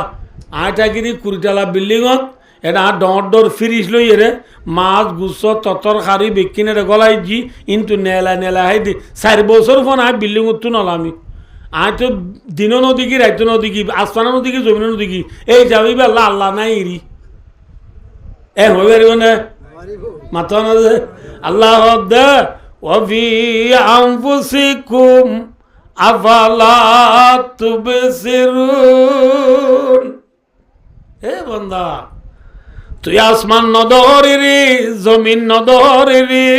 আইটা কিনি কুড়িটালা বিল্ডিংত এটা ডর ডর ফিরিস লই এরে মাছ গুছ ততর খারি বেকিনে গলাই দি ইন্তু নেলা নেলা হাই দি 4 বছর ফোন আই বিল্ডিংত তো নলামি আই তো দিনও নদী রাইতো নদী আসমানও নদী জমিনও নদী এই যাবি আল্লাহ আল্লাহ নাই রি এ হই পারিব না মাথা না আল্লাহ দে وفي أنفسكم أفلا تبصرون এ বান্দা তুই আসমান নদহরি রে জমিন নদহরি রে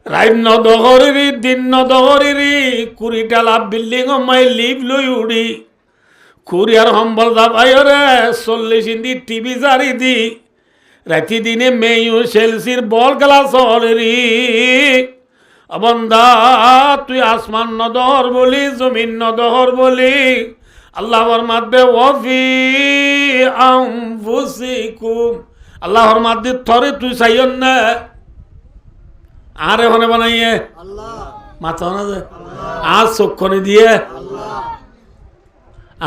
রাইন নদহরি রে দিন নদহরি রে কুড়িটালা বিল্ডিং মাই লিভ লই উড়ি কুরিয়ার সম্বল দাবাই রে 40 ইঞ্চি টিভি জারি দি রাতি দিনে মেয়ু সেলসির বল খেলা চলেরি বন্দা তুই আসমান নদহর বলি জমিন নদহর বলি আল্লাহর মাধ্যমে ওয়াফি আনফুসিকুম আল্লাহর মাধ্যমে থরে তুই চাইন না আর এখানে বানাইয়ে মাথা না যে আর চোখনে দিয়ে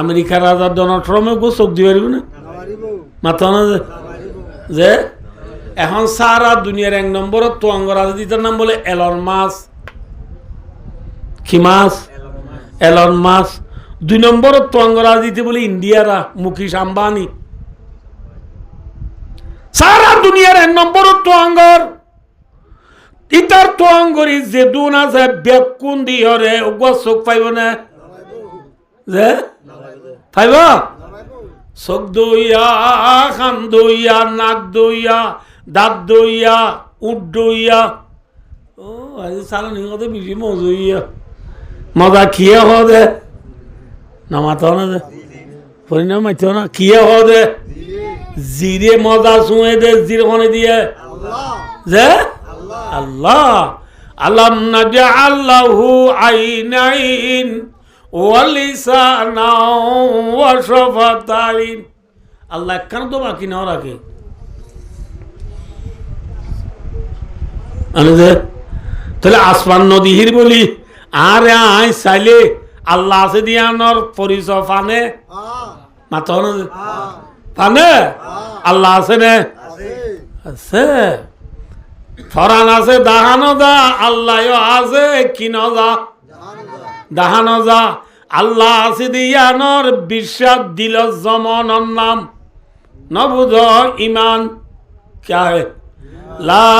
আমেরিকার রাজা ডোনাল্ড ট্রাম্পে গো চোখ দিয়ে পারিব না মাথা না যে এখন সারা দুনিয়ার 1 নম্বরত তো অঙ্গরাজনীতির নাম বলে এলন মাস্ক কি মাস এলন মাস্ক 2 নম্বরত তো অঙ্গরাজনীতি বলে ইন্ডিয়ারা মুকেশ আম্বানি সারা দুনিয়ার 1 নম্বরত তো অঙ্গর ইতার তো অঙ্গরি যে দুন আছে বেকুন দিহরে ওগো চোখ পাইব না যে পাইব চোখ দইয়া খান দইয়া নাক দইয়া দাঁত দইয়া উঠ দইয়া ও আজ চালানি কত বেশি মজা মজা খিয়ে হওয়া দে না মাথা না দে পরিণাম মাইতে না খিয়ে হওয়া দে জিরে মজা শুয়ে দে জিরে খনে দিয়ে যে আল্লাহ আলাম নাজআল লাহু আইনাইন আল্লাহ কেন তো বাকি না রাখে তাহলে আসমান নদীর বলি আর আই চাইলে আল্লাহ আছে দিয়ানোর পরিচয় পানে মাথা পানে আল্লাহ আছে নে আছে ফরান আছে দাহানো যা আল্লাহ আছে কিন যা দাহানো যা আল্লাহ আছে দিয়ানোর বিশ্বাস দিল জমনের নাম নবুধ ইমান ক্যা হে লা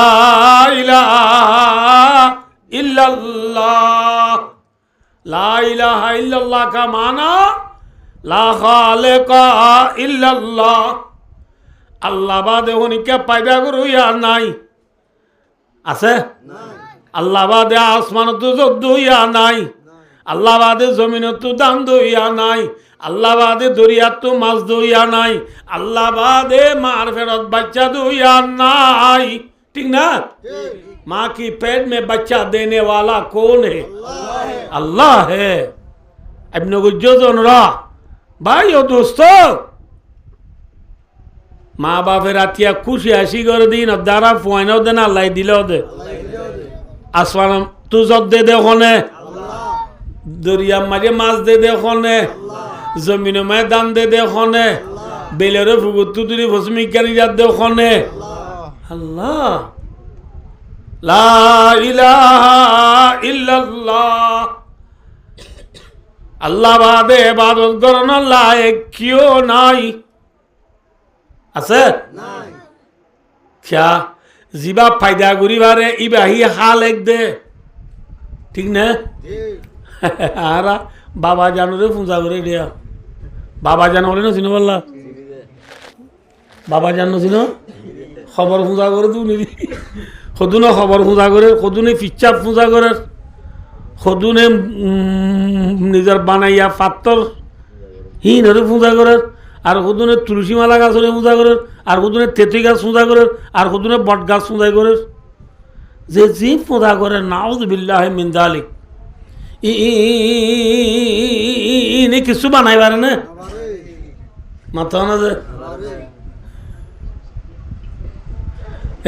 ইলাহা ইল্লাল্লাহ লা ইলাহা ইল্লাল্লাহ কা মানা লা খালিকা ইল্লাল্লাহ আল্লাহ বাদে হনিকে পাইবা গুরু ইয়া নাই আছে আল্লাহ বাদে আসমানত যদ্দুইয়া নাই আল্লাহ বাদে জমিনত দান দইয়া নাই আল্লাহ বাদে দরিয়াত মাছ দইয়া নাই আল্লাহ বাদে মার ফেরত বাচ্চা দইয়া নাই ঠিক না माँ की पेट में बच्चा देने वाला कौन है अल्लाह है अब भाई और दोस्तों মা বাপের আতিয়া খুশি হাসি করে দিন দ্বারা ফয়নাও দে না লাই দিলেও দে আসমান তুজত দে দেখনে দরিয়া মাঝে মাছ দে দেখনে জমিনে ময়দান দে দেখনে বেলের ফুগুতু তুলি ভসমিকারি যাত দেখনে আল্লাহ লা ইলাহা ইল্লাল্লাহ, আল্লাহ বাদে ইবাদত করার লায়েক কেউ নাই। আছে क्या জিবা ফায়দা করিবারে ইবাহি হাল এক দে, ঠিক না? আর বাবা জানুরে পূজা করে দিয়া, বাবা জানো বলে না চিনো বললা, বাবা জানো চিনো খবর পূজা করে দুনিদি, সদুনে খবর পূজা করে, সদুনে পিচ্ছাপ পূজা করে, সদুনে নিজের বানাইয়া পাত্তর হিনরে পূজা করে, আর সদুনে তুলসী মালা গাছরে পূজা করে, আর সদুনে তেঁতুই গাছ পূজা করে, আর সদুনে বট গাছ পূজা করে। যে জি পূজা করে নাউযুবিল্লাহি মিন যালিক, ইনি কিছু বানাই পারে না, মাথা না যে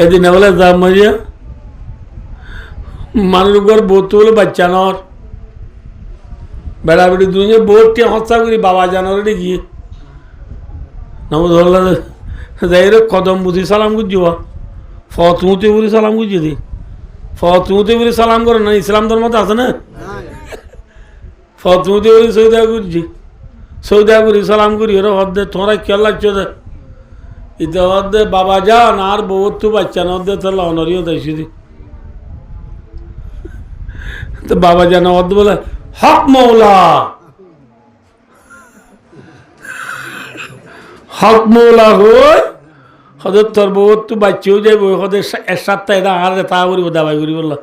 এদিনে বলে যা মরিয়া মানুষ ঘর বোধ বলে বাচ্চা নর বেড়া বেড়ি দুনিয়া বোধটি হত্যা করি বাবা জানোর গিয়ে নমস্কার যাই রে কদম বুঝি সালাম গুজি ফতুমতি বলি সালাম গুজি দি ফতুমতি বলি সালাম করে না, ইসলাম ধর্মতে আছে না, ফতুমতি বলি সৌদা করছি, সৌদা করি সালাম করি ওরা হদ্দে তোমরা খেয়াল লাগছো দে ইতে হদ্দে বাবা যান আর বহুত তো বাচ্চা না হদ্দে তোর অনরিও দেয়ছি দি তো বাবা জান হদ্দে বলে হক মৌলা, হক মৌলা হই হদের তোর বহুত তো বাচ্চাও যাইব হদের এক সাতটা এটা আর রেতা করিব দাবাই করি বললা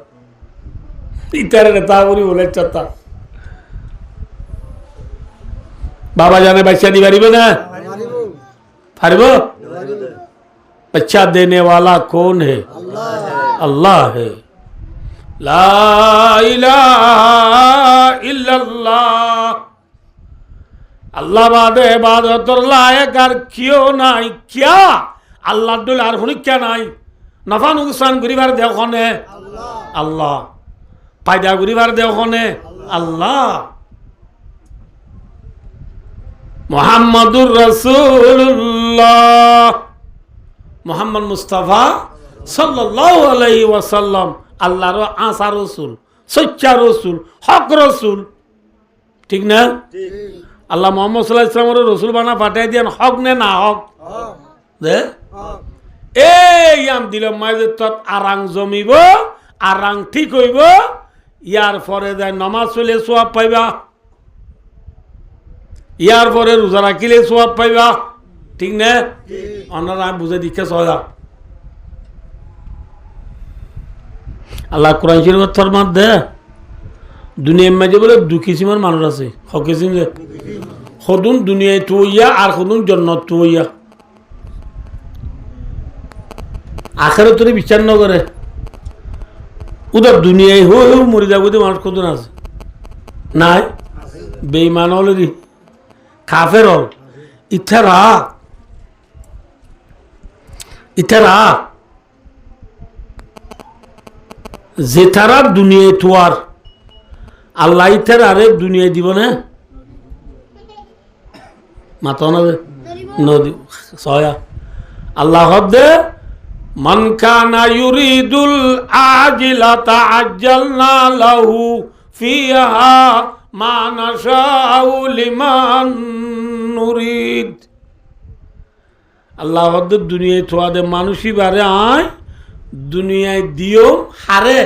ইতারে রেতা করি বলে চাতা বাবা জানে বাচ্চা দি পারিবে না, পারিব? बच्चा देने वाला कौन है? अल्लाह है। ला इलाहा इल्लल्लाह, अल्लाह बादे इबादतर लायक আর কেউ নাই। क्या আল্লাহ দল আর হুনি क्या নাই? নফা নুকসান করিবার দেখনে আল্লাহ, ফায়দা করিবার দেখনে আল্লাহ। মুহাম্মাদুর রাসূলুল্লাহ, মোহাম্মদ মুস্তাফা সাল্লাল্লাহু আলাইহি ওয়াসাল্লাম আল্লাহর আশা রসুল, সচ্চা রসুল, হক রসুল, ঠিক না? আল্লাহ মোহাম্মদ সাল্লাল্লাহু আলাইহি ওয়াসাল্লামের রসুল বানা পাঠাই দিয়েন, হক নে না হক দে এই আম দিলাম মাঝে তত আরাং জমিব, আরাং ঠিক হইব, ইয়ার পরে যায় নমাজ চলে সোয়াব পাইবা, ইয়ার পরে রোজা রাখিলে সোয়াব পাইবা, ঠিক না? ওনারা বুঝে দিচ্ছে সহজা। আল্লাহ কোরআন শরীফের মধ্যে দুনিয়ার মাঝে বলে দু কিসিমের মানুষ আছে, হকিসিম যে সদুন দুনিয়ায় তুইয়া আর সদুন জন্নত তুইয়া, আখের তোরে বিচার ন করে উদার দুনিয়ায় হয়েও মরে যাবো মানুষ কদুন আছে নাই, বেঈমান হল রে, কাফের হল, ইথারা ইতারা যেতারা দুনিয়ায় তোয়ার আল্লাহ ইতারা আরে দুনিয়ায় দিব না, মাতা না নদী সয়া আল্লাহ দে মান কানা ইউরিদুল আজিলাতা আজ্জালনা লাহু ফিহা মা নাশাউ লিমান নুরিদ। আল্লাহ দুনিয়ায় থোয়াদে মানুষই বারে আয় দুনিয়ায় দিও হারে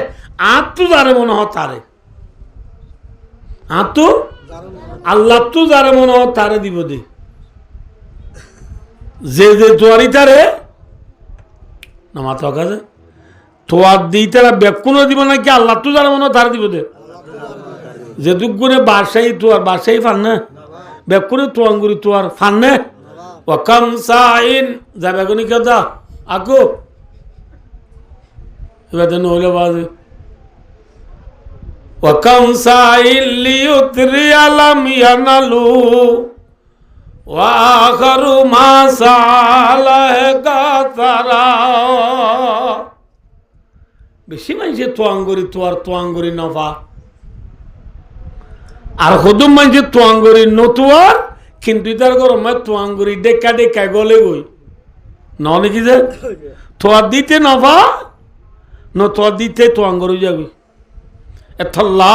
আর তো যারে মনে হয় তারে, আর তো আল্লাহ তো যারে মনে হয় তারে দিব দে, যে যে তোয়ারি তারে না মাথা কাজে তোয়ার দিই তারা বেকুনও দিব নাকি আল্লাহ তো যারে মনে হয় তারে দিব দে, যে দুগুণে বাসাই তোয়ার বাসাই ফান না বেকুনে তোয়াঙ্গুরি তোয়ার ফান না ওয়াকাম সাইন যাবে কোনি কথা আকো এবার হইলে বাজে ওয়াকাম সাইন লিউতরি আলাম ইয়ানালু ওয়া আখারু মা সালাহ কাতারা। বেশি মানুষে তোয়াঙ্গুরি তোয়ার তোয়াঙ্গুরি নফা আর হুদুম মানুষে তোয়াঙ্গুরি নতুয়ার কিন্তু তার গরম তোয়াঙ্গুরি ডেকা ডেকা গলে গই নাকি যে তোয়ার দিতে নফা তো দিতে তো আঙ্গর যাবি এথল্লা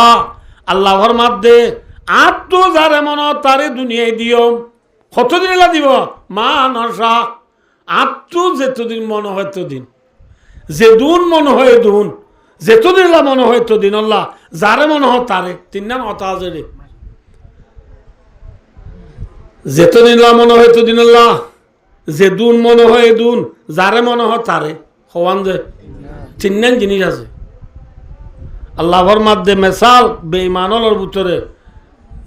আল্লাহর মাধ্যে আত্ম যারে মন তারে দুনিয়ায় দিও কতদিন এলা দিব মা নশা আত্ম যেতদিন মনে হয় তদিন যেদুন মনে হয় দুন যেতদিন এলা মনে হয় তদিন আল্লাহ যারে মনে হয় তারে তিন নাম হতা আছে রে যেতদিন এলা মনে হয় তদিন আল্লাহ যেদুন মনে হয় দুন যারে মনে হয় তারে হওয়ান যে তিন নাম জিনিস আছে আল্লাহর মাধ্যমে মেসাল বেঈমানর ভিতরে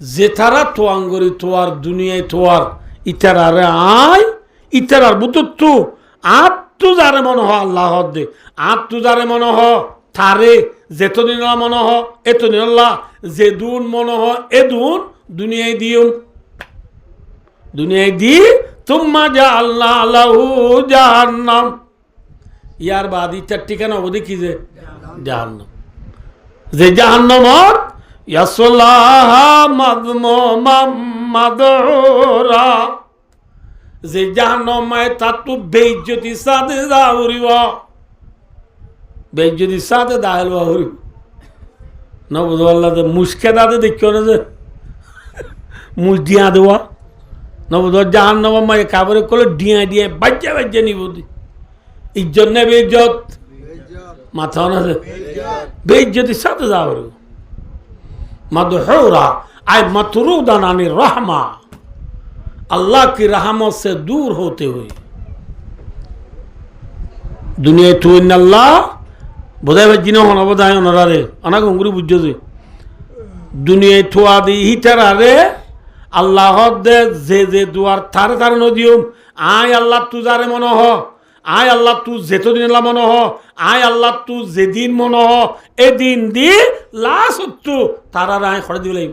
যে তারা তোয়াঙ্গরি তোয়ার দুনিয়ায় তোয়ার ইতারারে আয় ইতারার বুতর তো আত্ম যারে মনে হ আল্লাহ দে আত্ম যারে মনে হ তারে যেতদিন মনে হ এতদিন আল্লাহ যে দুন মনে হ এ দুন দুনিয়ায় দিও দুনিয়ায় দি তুম্মা যা আল্লাহ আল্লাহু জাহান্নাম ইয়ার বাদ ইতার ঠিকানা অবধি কি যে জাহান্নাম যে জাহান্নামত ইয়াসলাহা মাদমুমাম মাদউরা যে জাহান্নামে তাতু বেইজ্জতি সাথে দাউরিব বেইজ্জতি সাথে দাইল বাহুরি না বুঝো আল্লাহ মুশকে দাদে দেখিও না যে মুশ দিয়া দেওয়া না বুঝো জাহান্নামে কাবরে করলে ডিয়া দিয়ে বাজ্যা বাজ্যা নিব ইজ্জত নেবে ইজ্জত মাথা না বেইজ্জতি সাথে দাউরি मदहूरा आय मतरूदन अनिर रहमा अल्लाह की रहमत से दूर होते हुए दुनिया तो इन अल्लाह बोधाय बजिनो होना बोधाय होना रे अना गुंगरी बुझ्जो से दुनिया तो आदि ही तरह रे अल्लाह दे जे दुआर थारे थारे नो दियो आय अल्लाह तू जारे मनो हो आय अल्लाह तू जेतो दिन ला मनो हो आय अल्लाह तू जेदिन मनो हो ए दिन दी लास तू तारा राय खड़े दिले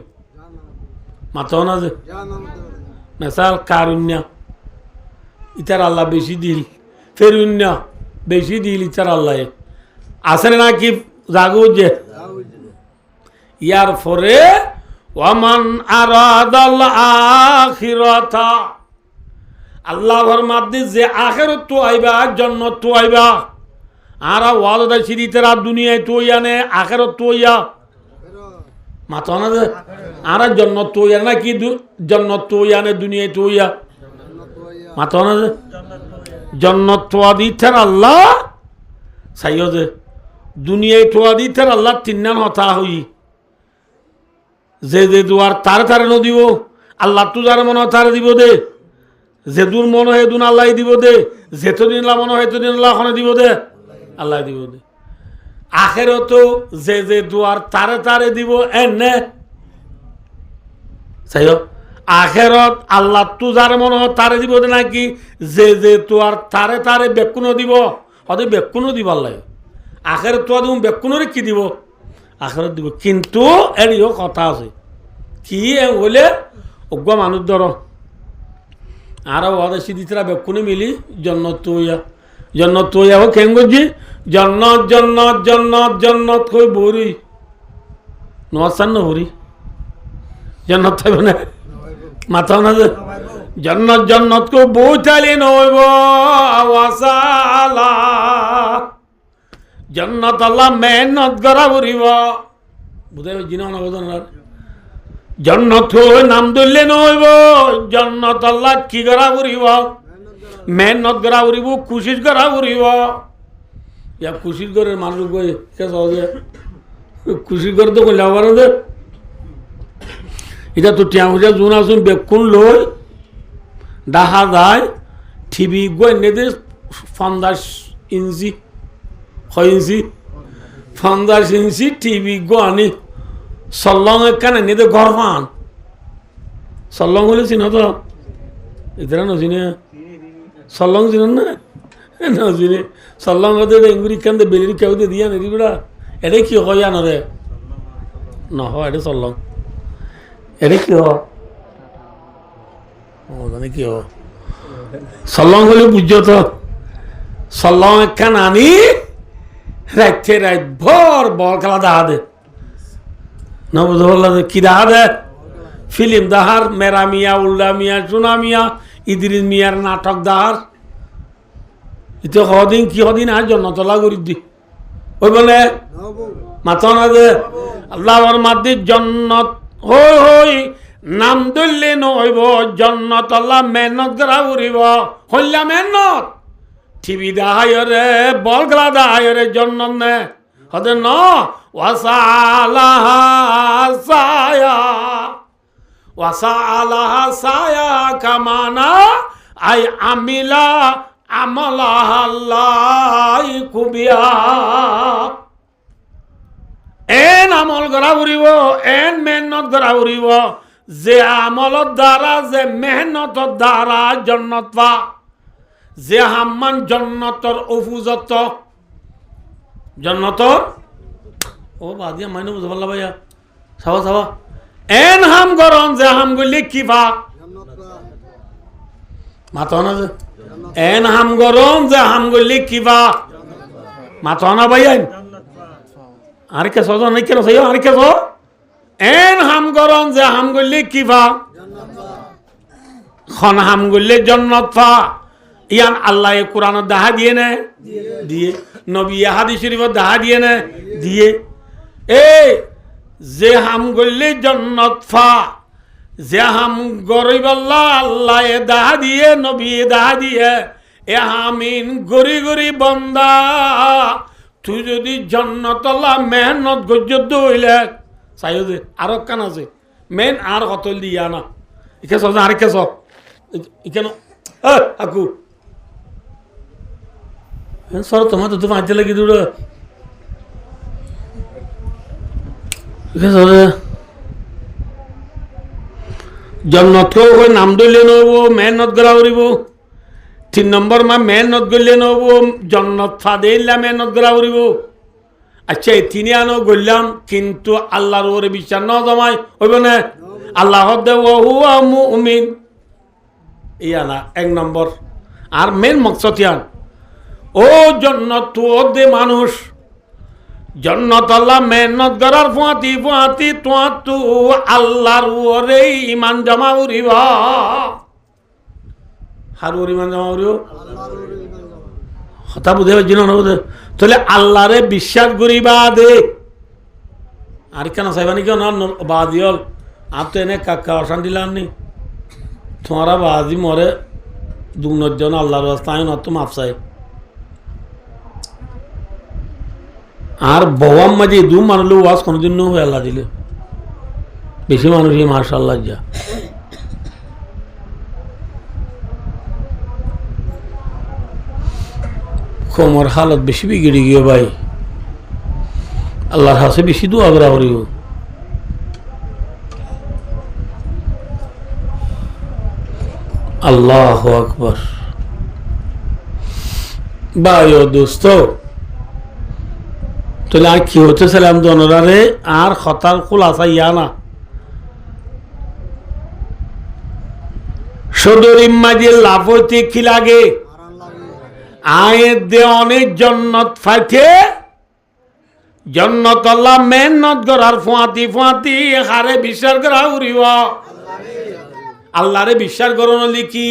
मातो ना जे मिसाल कारुण्य इतर अल्लाह बेशी दिल फेरुण्य बेशी दिल इतर अल्लाह आसने ना कि जागो जे यार फरे वमन आरादल आखिरता আল্লাহর মাধ্যমে যে আখেরত তো আইবা জান্নাত তো আইবা আরা ওয়ালদা শরীতের আর দুনিয়ায় তো ইয়ানে আখেরত তো ইয়া মাথা না যে আরা জান্নাত তো ইয়া না কি জান্নাত তো ইয়ানে দুনিয়ায় তো ইয়া মাথা না যে জান্নাত তো দিতের আল্লাহ সাইয়ো যে দুনিয়ায় তো দিতের আল্লাহ তিননান হতা হই যে দুয়ার তারে তারে ন দিব আল্লাহ তো যার মনে তারে দিব দে যেদুন মনে হয় দুন আল্লাহ দিব দে যেতদিন মনে হয় এতদিন আল্লাহ দিব দে আল্লাহ দিব দে আখেরত যে দুয়ার তারে তারে দিব এনে চাই আখেরত আল্লাহ তু যার মনে হয় তারে দিব দে নাকি যে দুয়ার তারে তারে বেকুনো দিব হয়তো বেকুনো দিব আল্লাহ আখেরত তো দিব বেকুনোরে কি দিব আখেরত দিব কিন্তু এরিও কথা আছে কি হলে অজ্ঞ মানুষ ধর আরো ওদের সিদ্ধিরা বেকুনে মিলি জন্নত তোয়া ও কেন গজি জন্নত জন্নত জন্নত জন্নত কই বরি নসান ন হরি জন্নত থাকবে না মাথা না যে জন্নত জন্নত কো বইতালি নইব ওয়াসালা জন্নত আল্লাহ মেহনত করা বরিব বুঝাই জিনা না বোঝান জন্নত নাম ধরলে নইব জন্নত আল্লাহ কি করা করিব মেহনত করা করিব কোশিশ করা করিব ইয়া কোশিশ করে মানুষ গই কে সহজে কোশিশ করে তো কইলা পারে দে এটা তো টিয়া মুজা জুন আসুন বেকুন লই ডাহা যায় ঠিবি গই নেদে 50 ইঞ্চি 6 ইঞ্চি 50 ইঞ্চি টিভি গো আনি সল্লং কানে নিদে গরমান সল্লং হলে চিনো তো ইতরা নচিনে সল্লং চিনো না নচিনে সল্লং হতে ইংগুরি কান্দে বেলির কেউতে দিয়া নেদি বেড়া এটা কি হয় জানো রে নহ এটা সল্লং এটা কি হ জানি কি হ সল্লং হলে বুঝছো তো সল্লং একখান আনি রাইতে রাইত ভর বল খেলা দেখা দে না বুঝতে পারল কি দেখা দে ফিল্ম দাহার মেরা মিয়া উল্লা মিয়া সোনা মিয়া ইদ্রিস মিয়ার নাটক দাহার ইতে কদিন কি কদিন আর জন্নতলা করি দি ওই বলে মাথা না যে আল্লাহর মাদি জন্নত হই হই নাম ধরলে নইব জন্নত আল্লাহ মেহনত করা উড়িব হইলা মেহনত টিভি দাহায়রে বল গলা দাহায়রে জন্নত নে হতে ন ওয়াসালাহা সায়া ওয়াসালাহা সায়া কামানা আই আমিলা আমালাহাল্লাই কুবিয়া এন আমল করা উড়িব এন মেহনত করা উড়িব যে আমলত দ্বারা যে মেহনতর দ্বারা জন্নত পা যে হাম্মান জন্নতর অফুজত জন্নতর ও বাদিয়া মাইনে বুঝতে পারলা ভাইয়া চাবা চাবা এন হাম গরম যে হাম গলি কি পা মাথা না যে এন হাম গরম যে হাম গলি কি পা মাথা না ভাইয়া আর কে সজ নাই কেন সাইও আর কে সো এন হাম গরম যে হাম গলি কি পা খন হাম গলি জন্নত পা ইয়ান আল্লাহ কোরআন দাহা দিয়ে না দিয়ে নবী হাদিস শরীফ দাহা দিয়ে না দিয়ে এ যে হাম গলি জন্নত পা যে হাম গরিব আল্লাহ এ দাহা দিয়ে নবী দাহা দিয়ে এ হামিন গরি গরি বন্দা তুই যদি জন্নত আল্লাহ মেহনত গজ্জত হইলে চাইও যে আরো কান আছে মেন আর কতল দিয়া না ইকে সব আর কে সব ইকেন আকু সর তোমার তো পাঁচতে লাগি দূর জন্নতকেও ওই নাম ধরলে নব মেহনত করা উড়িব 3 নম্বর মা মেহনত করলে নব জন্নত ফাদে মেহনত করা উড়িব আচ্ছা এই তিনি আনো গড়লাম কিন্তু আল্লাহর ওরে বিশ্বাস ন জমাই হইব না আল্লাহ হুয়া মুমিন ইয়া না 1 নম্বর আর মেন মকসদ ইয়ান ও জন্নত দে মানুষ জন্নত আল্লাহ মেহনত করার ফুয়াতি ফুয়াতি তো আল্লাহর ওরে ইমান জমা উড়িব হার ওর ইমান জমা উড়িব হতা বুঝে পারছি না বুঝে তাহলে আল্লাহরে বিশ্বাস করিবা দে আর কেন চাইবানি কেন বাদিয়ল আর তো এনে কাকা অশান্তি লাগনি তোমারা বাদি মরে 2 জন আল্লাহর রাস্তা আইন অত মাফ চাই আর বওয়াম মাঝে দু মানুষ ওয়াজ কোনোদিন হয়ে আল্লাহ দিলে বেশি মানুষই মাশাআল্লাহ যা কোমর হালত বেশি বিগড়ে গিয়ে ভাই আল্লাহর কাছে বেশি দোয়া করা করিও আল্লাহু আকবার ভাই ও দোস্ত তাহলে আর কি হতেছিলাম জনরারে আর হতার খোলাসা ইয়া না সদরিম মাঝে লাভ হইতে কি লাগে আয়ের দে অনেক জন্নত ফাইতে জন্নত আল্লাহ মেহনত করার ফুয়াতি ফুয়াতি হারে বিশ্বাস করা উড়িব আল্লাহরে বিশ্বাস করো লিখি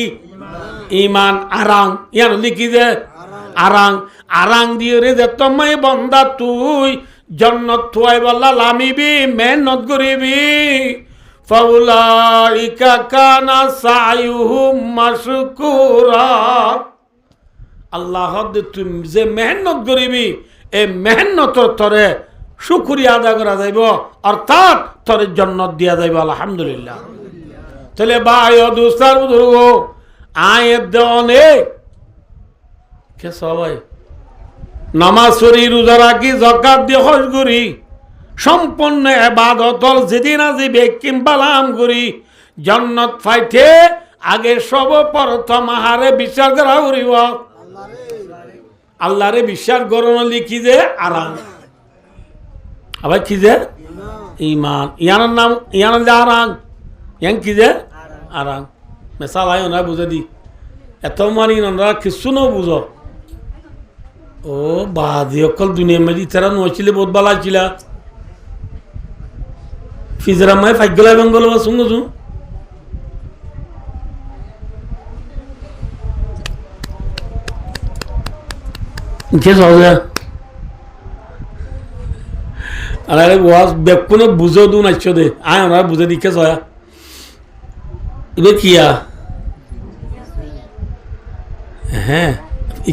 ইমান আরাং ইয়ান লিখি যে আরাং আরাং দিয়ে রে যে তোমায় বন্দা তুই জন্নত থুয়াই বললা লামিবি মেহনত করিবি ফাউলাইকা কানা সায়ুহুম মাশকুরা আল্লাহ তুমি যে মেহনত করিবি এই মেহনতর তরে শুকরিয়া আদায় করা যাইব অর্থাৎ তরে জন্নত দিয়া যাইব আলহামদুলিল্লাহ তাহলে ভাই ও দুস্তার বুজুর্গ আয়ের দেওয়ানে কে সবাই নামাজ পড়ি রোজা রাখি যাকাত দিয়ে হজ করি সম্পূর্ণ ইবাদত যেদিন আজি বেকিম বালাম করি জান্নাত পাইতে আগে সর্বপ্রথম আহারে বিশ্বাস করা উড়িব আল্লাহরে বিশ্বাস করণ লিখি যে আরাম আবার কি যে ইমান ইয়ানোর নাম ইয়ান আরাম ইয়ান কি যে আরাম মেসা ভাই ওনারা বুঝে দি এত মানি ওনারা কিছু ন বুঝো ও বাদি অকল দুনিয়া মেজি তারা নইছিলে বহুত বালা ছিল ফিজরা মাই ফাইগলা বেঙ্গল বা শুনগো শুন কে সহজে আর আরে ওয়াজ বেকুনে বুঝো দু নাইছ দে আয় ওনারা বুঝে দিকে ছয়া এবার কিয়া হ্যাঁ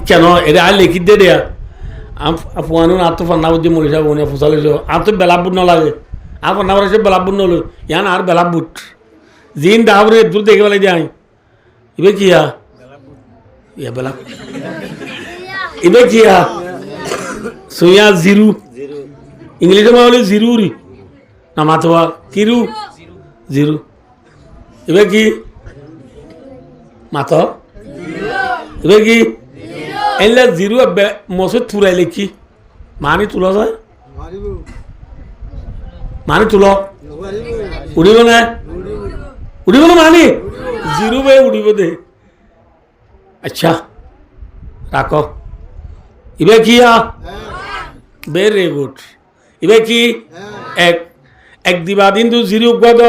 কেন এটা আয় লিখি দে দেয়া আপুয়ানো আর তো ফান্না বুঝে মরে যাবো না ফুসালে আর তো বেলা বুট লাগে আর ফান্না করে বেলা বুট নলো ইয়ান আর বেলা বুট জিন দাবরে দূর দেখে বেলা যাই এবার কিয়া ইয়া বেলা এবার কিয়া সোয়া জিরু ইংলিশে বলে জিরুরি না মাথোয়া কিরু জিরু এবার কি মাথ এবার কি এলে জিরু মসে তুরাইলে কি মানি তুল যায় মানি তুল উড়িব না উড়িব না মানি জিরু বে উড়িব দে আচ্ছা রাখ এবার কি ভেরি গুড এবার কি এক দিবা দিন তো জিরু গদ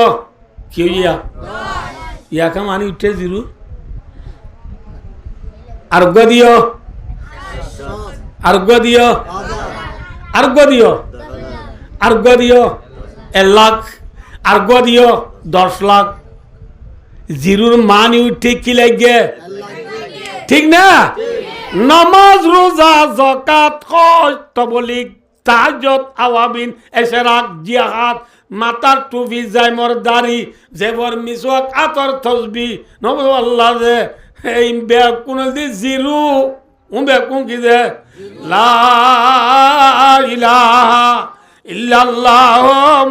কি ইয়াকা মানি উঠে জিরু আরোগ্য দিও আরোগ্য দিও আরোগ্য দিও আরোগ্য দিও 1 লাখ আরোগ্য দিও 10 লাখ জিরুর মানি উঠে কি লাগে ঠিক না নামাজ রোজা যাকাত হজ তবলিগ তাহাজ্জুদ আওয়াবিন এশরাক জিহাদ মাতার টুপি জাইমর দাড়ি জেবর মিসওয়াক আতর তসবিহ নবু আল্লাহ যে এই বেকুন দি জিরু বেকুন কি যে লা ইলাহা ইল্লাল্লাহ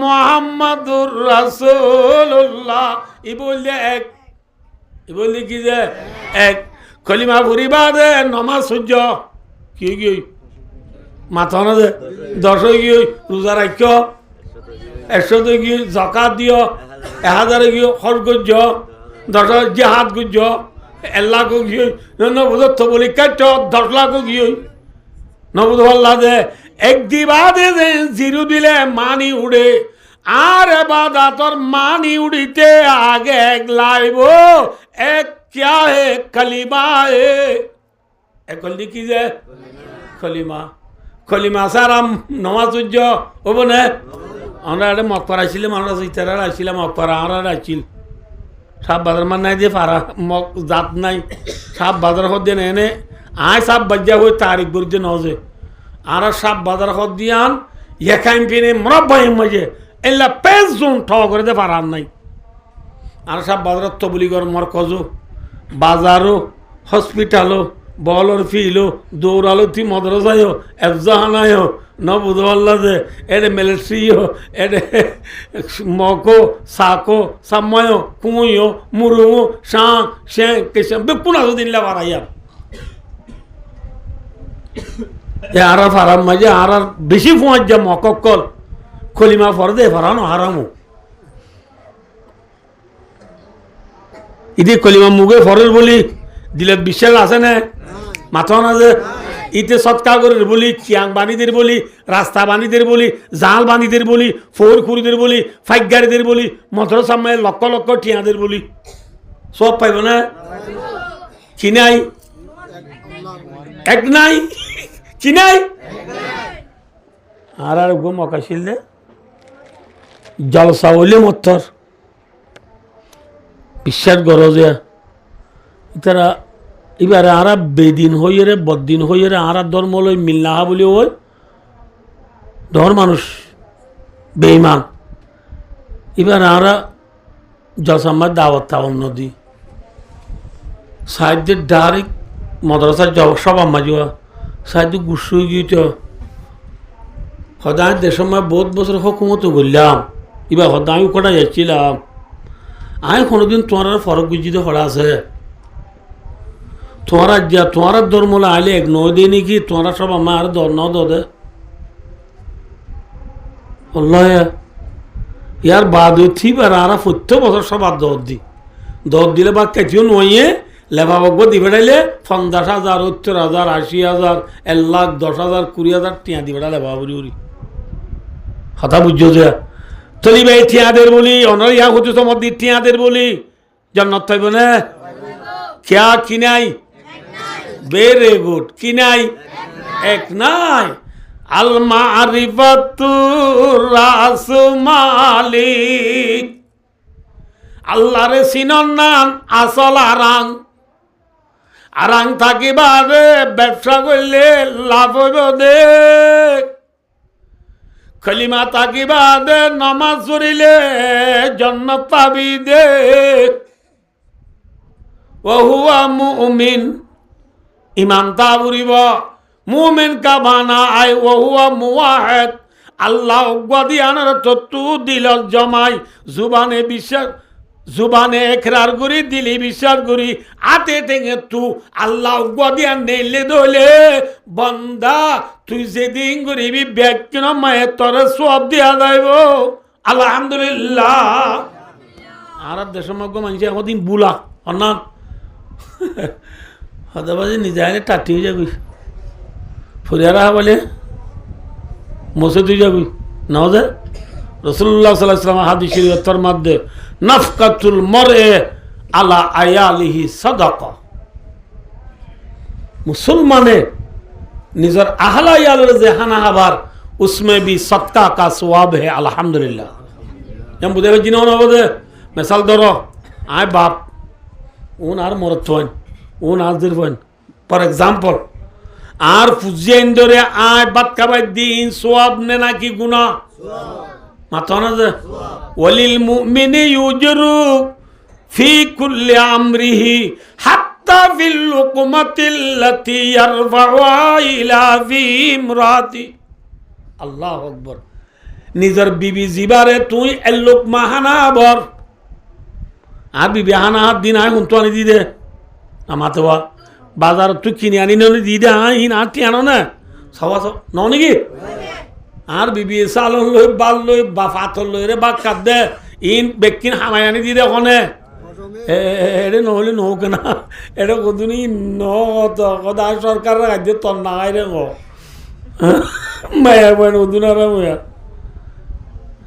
মুহাম্মাদুর রাসূলুল্লাহ ই বললে কি যে এক কলিমা ফুরিবা দে নমাজ সূর্য কি কি মাথা না দে 10 গিয়ে রোজা রাখ 100 গিয়ে জাকাত দিও 1000 গিয়ে খরচ করছ 10 জিহাদ করছ 1 লাখ গিয়ে নবুদ বলি কাট 10 লাখ গিয়ে নবুদ আল্লাহ দে এক দিবা দে জিরু দিলে মানি উড়ে আর ইবাদতর মানি উড়িতে আগে এক লাইব এক क्या है कलिमा है एक लिखी जाए कलिमा कलिमा सारा नमाज उज्जो ও বনে আমরা একটা মক্কর আসছিলাম আমরা ইতারা আসছিলাম মক্কর আমরা আসছিল সাপ বাজার মান নাই দিয়ে পারা মক জাত নাই সাপ বাজার হদ দিয়ে এনে আয় সাপ বাজ্যা হয়ে তারিখ বুঝে নজে আর সাপ বাজার হদ দিয়ান একাইম পিনে মরব্বাই মজে এলা 5 জন ঠ করে দে পারার নাই আর সাপ বাজার তবলিগর মরকজও বাজারও হসপিটালও বলর ফিলো দৌড়ালো তি মদ্রাসায়ও এফজাহানায়ও নবুদল্লা যে এডে মিলিটারিও এডে মকো সাকো সাময়ও কুঁয়ো মুরুঙো শাঁ শে কেসে বেপুনা দিনলা বাড়াইয়ার আর ফারাম মাঝে আর বেশি ফুঁয়ার যা মকক্কল কলিমা ফরদে ফারানো হারামো ইতি কলিমা মুগে ফরের বলি দিলে বিশ্বাস আছে না মাথা না যে ইতে সৎকার করে বলি চিয়াং বাণীদের বলি রাস্তা বাণীদের বলি জাল বাণীদের বলি ফোর খুরিদের বলি ফাইগারিদের বলি মন্ত্র সামনে লক্ষ লক্ষ টিয়াদের বলি সব পাইব না কি নাই এক নাই কি নাই আর গো মকাশিল দে জলসা হইলে মত্তর বিশ্বাস গরজে তারা এবারে আরা বেদিন হইয়ে রে বদিন হইয়ে রে আরা ধর্ম লই মিল্লাহা বলি ওই ধর মানুষ বেঈমান এবার আরা জলসাম্মার দাওয়াত তাওয়ান নদী সাহিত্যের ডাইরেক্ট মাদ্রাসার সব আম্মা যাওয়া সাহিত্য গুসু গিয়ে সদায় দেশের সময় বহুত বছর হকুমতো করলাম এবার সদায় আমি কটা যাচ্ছিলাম আয় কোনোদিন তোমার ফরক বুঝিতে হরা আছে তোমার যা তোমার ধর্মলা আইলে এক নয় দিয়ে নাকি তোমার সব আমার ন দে ইয়ার বাদ থিবার আর 70 বছর সব আর দর দিলে বা কেটিও নইয়ে লেবা বকব দি বেড়াইলে 50,000 70,000 80,000 1 লাখ 10,000 20,000 টিয়া দি বেড়া লেবা বুড়ি উড়ি কথা বুঝছো যে চলি ভাই টিয়াদের বলি অনার ইয়া হচ্ছে তোমার দি টিয়াদের বলি জান্নাত পাইব না क्या কি নাই ভেরি গুড কি নাই এক নাই আল মারিফাতু রাসু মালিক, আল্লাহরে চিনন নান আসল আরাং, আরাং থাকিবারে ব্যবসা করলে লাভ হইব দে, কলিমা থাকিবাদে নমাজ পড়িলে জান্নাত পাবি দে, ওহুয়া মুমিন ইমান তা বুড়িব, মুমিন কা বানা আই ওহুয়া মুওয়াহিদ, আল্লাহ গদিয়ানের তত্ত্ব দিল জমাই, জুবানে বিশ্বাস, জুবানে একরার করি, দিলি বিশ্বাস করি, আতে টেঙে তু আল্লাহ গদিয়ান নেইলে দলে বন্দা তুই যেদিন করিবি ব্যক্তিন মায়ে তোরে সব দিয়া যাইব। আলহামদুলিল্লাহ। আর দেশের মধ্যে মানুষ একদিন বুলা অন্যান হদাবাজি নিজে আগে টাটি হয়ে যাবি, ফুরিয়ারা বলে মসে তুই যাবি নাও যে রসুল্লাহ সাল্লাল্লাহু আলাইহি ওয়াসাল্লাম হাদিস শরীফের মধ্যে নাফকাতুল মরএ আলা আয়ালিহি সাদাকা, মুসলমানে নিজের আহলা ইয়ালের যে হানা হাবার উসমে বি সদকা কা সওয়াব হে। আলহামদুলিল্লাহ। এম বুঝে জিনো না বুঝে মিসাল ধরো আয় বাপ উন আর মরত হইন, উন হাজির হইন, ফর এক্সাম্পল আর ফুজিয়াইন ধরে আয় বাত খাবাই দিন সওয়াব নে নাকি গুনাহ? মাথা না যে ওয়ালিল মুমিনি ইউজরু ফি কুল্লি আমরিহি হাত্তা ফিল লুকমাতিল্লাতি ইয়ারফাউহা ইলা ফি ইমরাতি। আল্লাহু আকবার। নিজের বিবি জিবারে তুই এ লুকমা হানা বর, আর বিবি হানা হাত দিন আয় হুন্তু আনি দি দে, আমাতোয়া বাজার তুই কিনে আনি নি দি দে, হিন আটি আনো না সবা সব ন নাকি? আর বিবি চালন লই বাল লই বা পাথর লই রে বা কাট দে, ইন বেকিন হামাই আনি দি দে কনে এরে নহলে নহকে না, এটা কদিনই কথা সরকারের রাজ্যে তন নাগাই রে মায়া বয় নদুনারা ময়া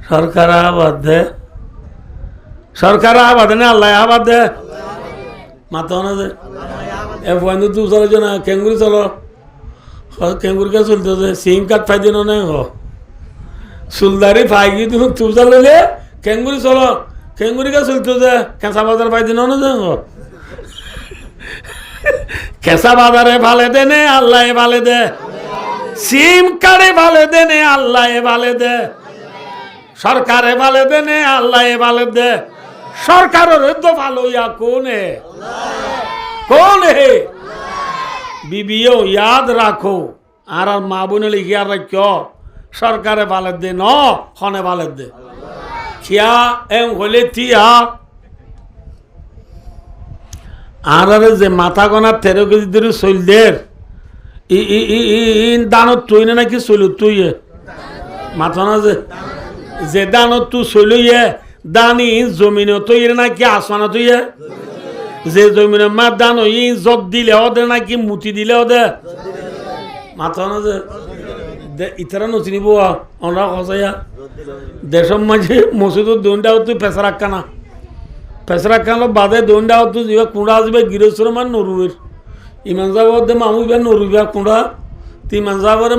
সরকার আবাদ দে, সরকার আবাদ না আল্লাহ আবাদ দে মাথা না যে এ বন্ধু তুই চলো না কেঙ্গুরি চলো, কেঙ্গুরিকে চলতে সিম কার্ড ফাই দিন না সুলদারি ফাই গিয়ে তুমি তুই চালে কেঙ্গুরি চলো, কেঙ্গুরিকে চলতে যে কেঁচা বাজার ফাই দিন না যে কেঁচা বাজারে ভালে দে নে আল্লাহ ভালে দে, সিম কার্ডে ভালে দে নে আল্লাহ ভালে দে, সরকারে ভালে দে নে আল্লাহ ভালে দে, সরকারের তো ভালো ইয়া কোন হে কোন হে? বিবিও ইয়াদ রাখো আর মা বোনে লিখিয়া রাখো সরকারে ভালে দে ন হনে ভালে দে খিয়া এম হলে তিয়া আর যে মাথা গনা 13 কেজি ধরে চলদের দানত তুই না নাকি চলু তুই মাথা না যে দানত তুই চলুয়ে দানি জমিনে তুই নাকি আসমানা তুই যে জমিনে মা দান জব দিলে ওদের নাকি মুতি দিলে ওদের মাথা না যে ইতারা নচিনিব আমরা কসাইয়া দেশের মাঝে মসজিদের দোনটাও তুই পেশা রাখা না, পেশা রাখানো বাদে দোনটাও তুই যাবে কুঁড়া আসবে গৃহস্থর মান নরুবের ইমান যাব মামুবা নরুবা কুঁড়া তুই ইমান যাবার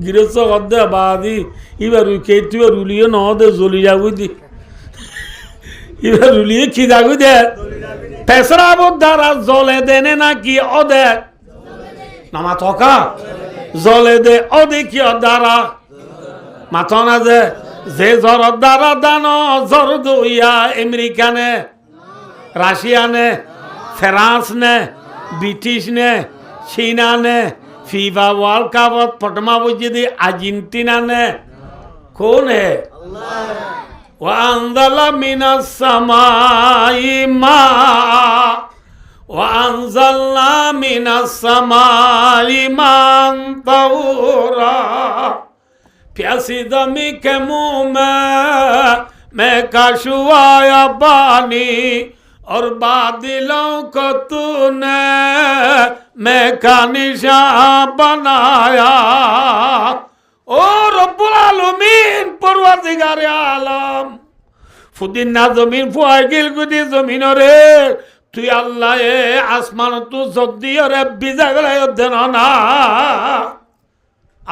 গৃহস্থ দে বাদি এবার কেটিবার রুলিয়ে ন দে জ্বলি যাবি দি এবার রুলিয়ে কি যাবি দে পেশরাবর দ্বারা জলে দেনে নাকি অদে নামা থকা জলে দে অদে কি দ্বারা মাথা না যে জ্বর দ্বারা দান জ্বর দইয়া আমেরিকা নে রাশিয়া নে ফ্রান্স নে ব্রিটিশ নে চীনা নে ফিফা ওয়ার্ল্ড কাপত প্রথমা বুঝি দি আর্জেন্টিনা নে কোন হে? وأنزل من السماء ماء وأنزلنا من السماء ماء طهورا प्यासी दमी के मुंह में कशुआया पानी और बादलों को तूने मैं का निशान बनाया ও রব্বুল আলামিন পরওয়ারদিগারে আলম ফুদিন না জমিন ফুয়াই গিল গুদি জমিন রে তুই আল্লাহ আসমান তু জদ্দি রে বিজা গলাই দেন না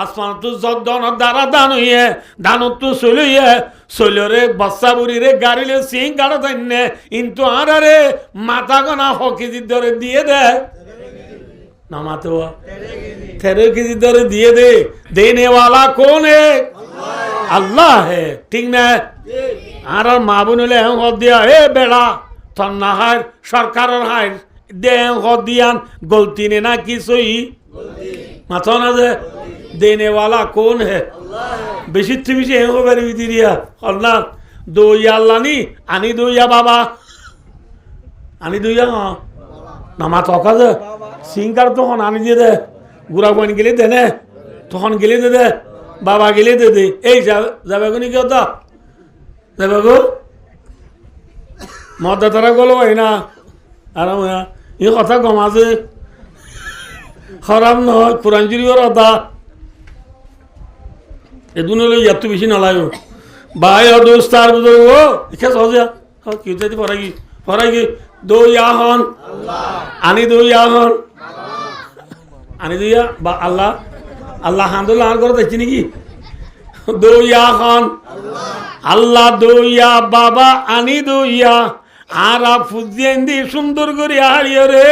আসমান তো যদ্দন দ্বারা দান হইয়ে দানত তো চলিয়ে চলরে বাচ্চা বুড়িরে গাড়িলে সিং গাড়া তাইনে কিন্তু আরে মাথা গনা হকিজি ধরে দিয়ে দে না মাতো 13 কেজি ধরে দিয়ে দে দেনে वाला कौन है আল্লাহ है ঠিক না আর মা বোনলে হদ দিয়া এ বেড়া তোর না হার সরকারের হার দে হদ দিয়ান গলতি নে না কিছুই মাথা না যে देने वाला कौन है বেশি বেশি হেঙ্গো বেরি দিয়া আল্লাহ দইয়া আল্লাহ নি আনি দইয়া বাবা আনি দইয়া নামা তকা যে সিংকার তখন আনি দিয়ে দে গুড়া বইন গেলে দে নে তখন গেলে দে দে বাবা গেলে দে দে এই যাবে গো নাকি ওটা যাবে গো মদা তারা গলো হয় না আর এই কথা কমাছে খারাপ নয় কোরআন শরীফের কথা এদুনলে এত বেশি নালাগো ভাই ও দোস্তার বুজুর্গ ইচ্ছা সহজা কি হতে পড়াই কি দো ইয়া হন আনি দো ইয়া হন আনি দো ইয়া বা আল্লাহ আল্লাহ হামদুলিল্লাহ আর করে দেখছি নাকি দো ইয়া হন আল্লাহ দো ইয়া বাবা আনি দো ইয়া আর ফুজিয়েন দি সুন্দর করে হারিয়ে রে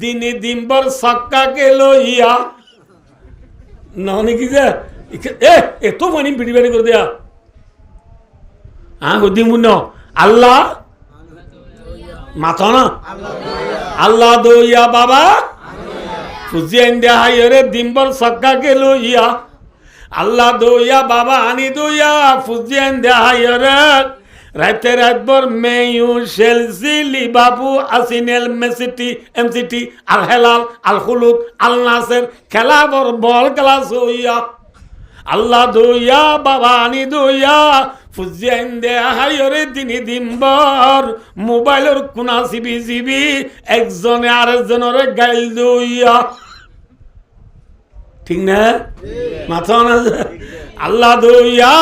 দিনে দিনবার সক্কা কে লইয়া নাকি যে এত পানি পিটি পিটি করে দেয়া হ্যাঁ মুন্ন আল্লাহ মাথা না আল্লাহ দইয়া বাবা ফুজিয়েন দে হাইরে দিনবার সক্কা কে লইয়া আল্লাহ দইয়া বাবা আনি দইয়া ফুজিয়েন দে হাইরে রাতে রাতভর মেয়ু শেলসি লিবাবু আসিনেল মেসিটি এমসিটি আল হেলাল আল খুলুদ আল নাসের খেলাবর বল ক্লাস হইয়া আল্লাহ দইয়া বাবা আনি দইয়া ফুজিয়াইন দে হাইরে দিনি দিনবর মোবাইলের কোনা সিবি একজনে আরেকজনের গাইল দইয়া ঠিক না মাথা না আল্লাহ দইয়া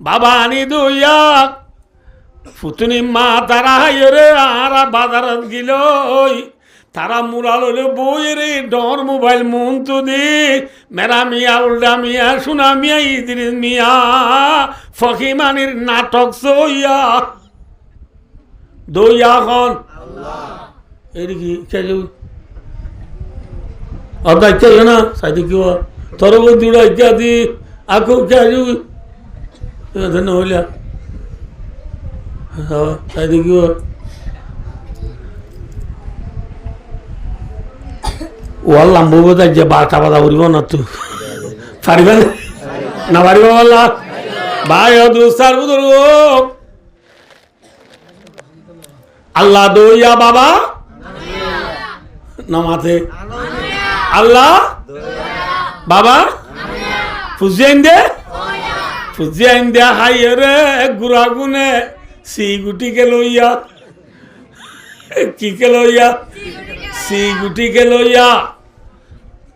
বাবা আনি দইয়া ফুতুনি মা তারা হাইরে আর বাজারত গিল তারা মুরাল হইলে বই রে ডর মোবাইল মন তো দি মেরা মিয়া উল্ডা মিয়া সোনা মিয়া ইদ্রিস মিয়া ফকিমানির নাটক সইয়া দইয়া খন এদিকে খেলু অর্ধা ইচ্ছা না সাইডে কি তোর বই দুটা ইত্যাদি আকু খেলু ধন্য হইলা সাইডে কি ওয়াল লাম্বো বোধ যে বারটা বাধা উড়িব না তো পারিবে না পারিব বললা ভাই ও দুস্তার বুদুর্গ আল্লাহ দইয়া বাবা নামাতে আল্লাহ বাবা ফুজিয়াইন দে হাই রে গুড়া গুনে সি গুটিকে লইয়া কি কে লইয়া সি গুটিকে লইয়া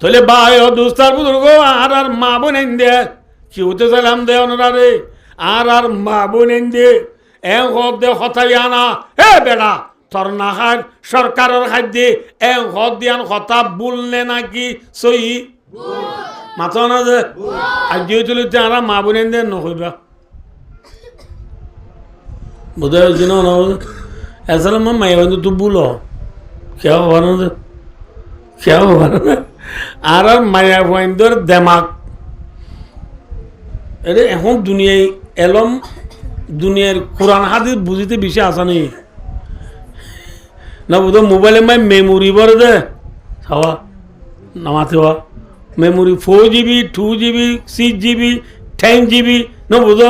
তাহলে ভাই ও দুস্তার বুজুর্গ আর মা বোন দে কি হতে চাইলাম দে ওনারে আর মা বোন দে এ হদ দে হতাই আনা হে বেড়া তোর না হার সরকারের খাদ্যে এ হদ দিয়ান হতা বুলনে নাকি সই মাথা না যে আর যেহেতু আর মা বোন দে নকইবা বোধ হয় না আসলে আমার মায়ের বন্ধু তো বুলো খেয়াও ভালো না খেয়াও ভালো না আর মায়া বন্ধুর দেমাগ এটা এখন দুনিয়ায় এলম দুনিয়ার কোরআন হাদিস বুঝিতে বেশি আসা নেই না বোধ মোবাইলে মাই মেমোরি বড় দে খাওয়া নামাতে হওয়া memory 4 GB 2 GB 6 GB 10 GB না বোধ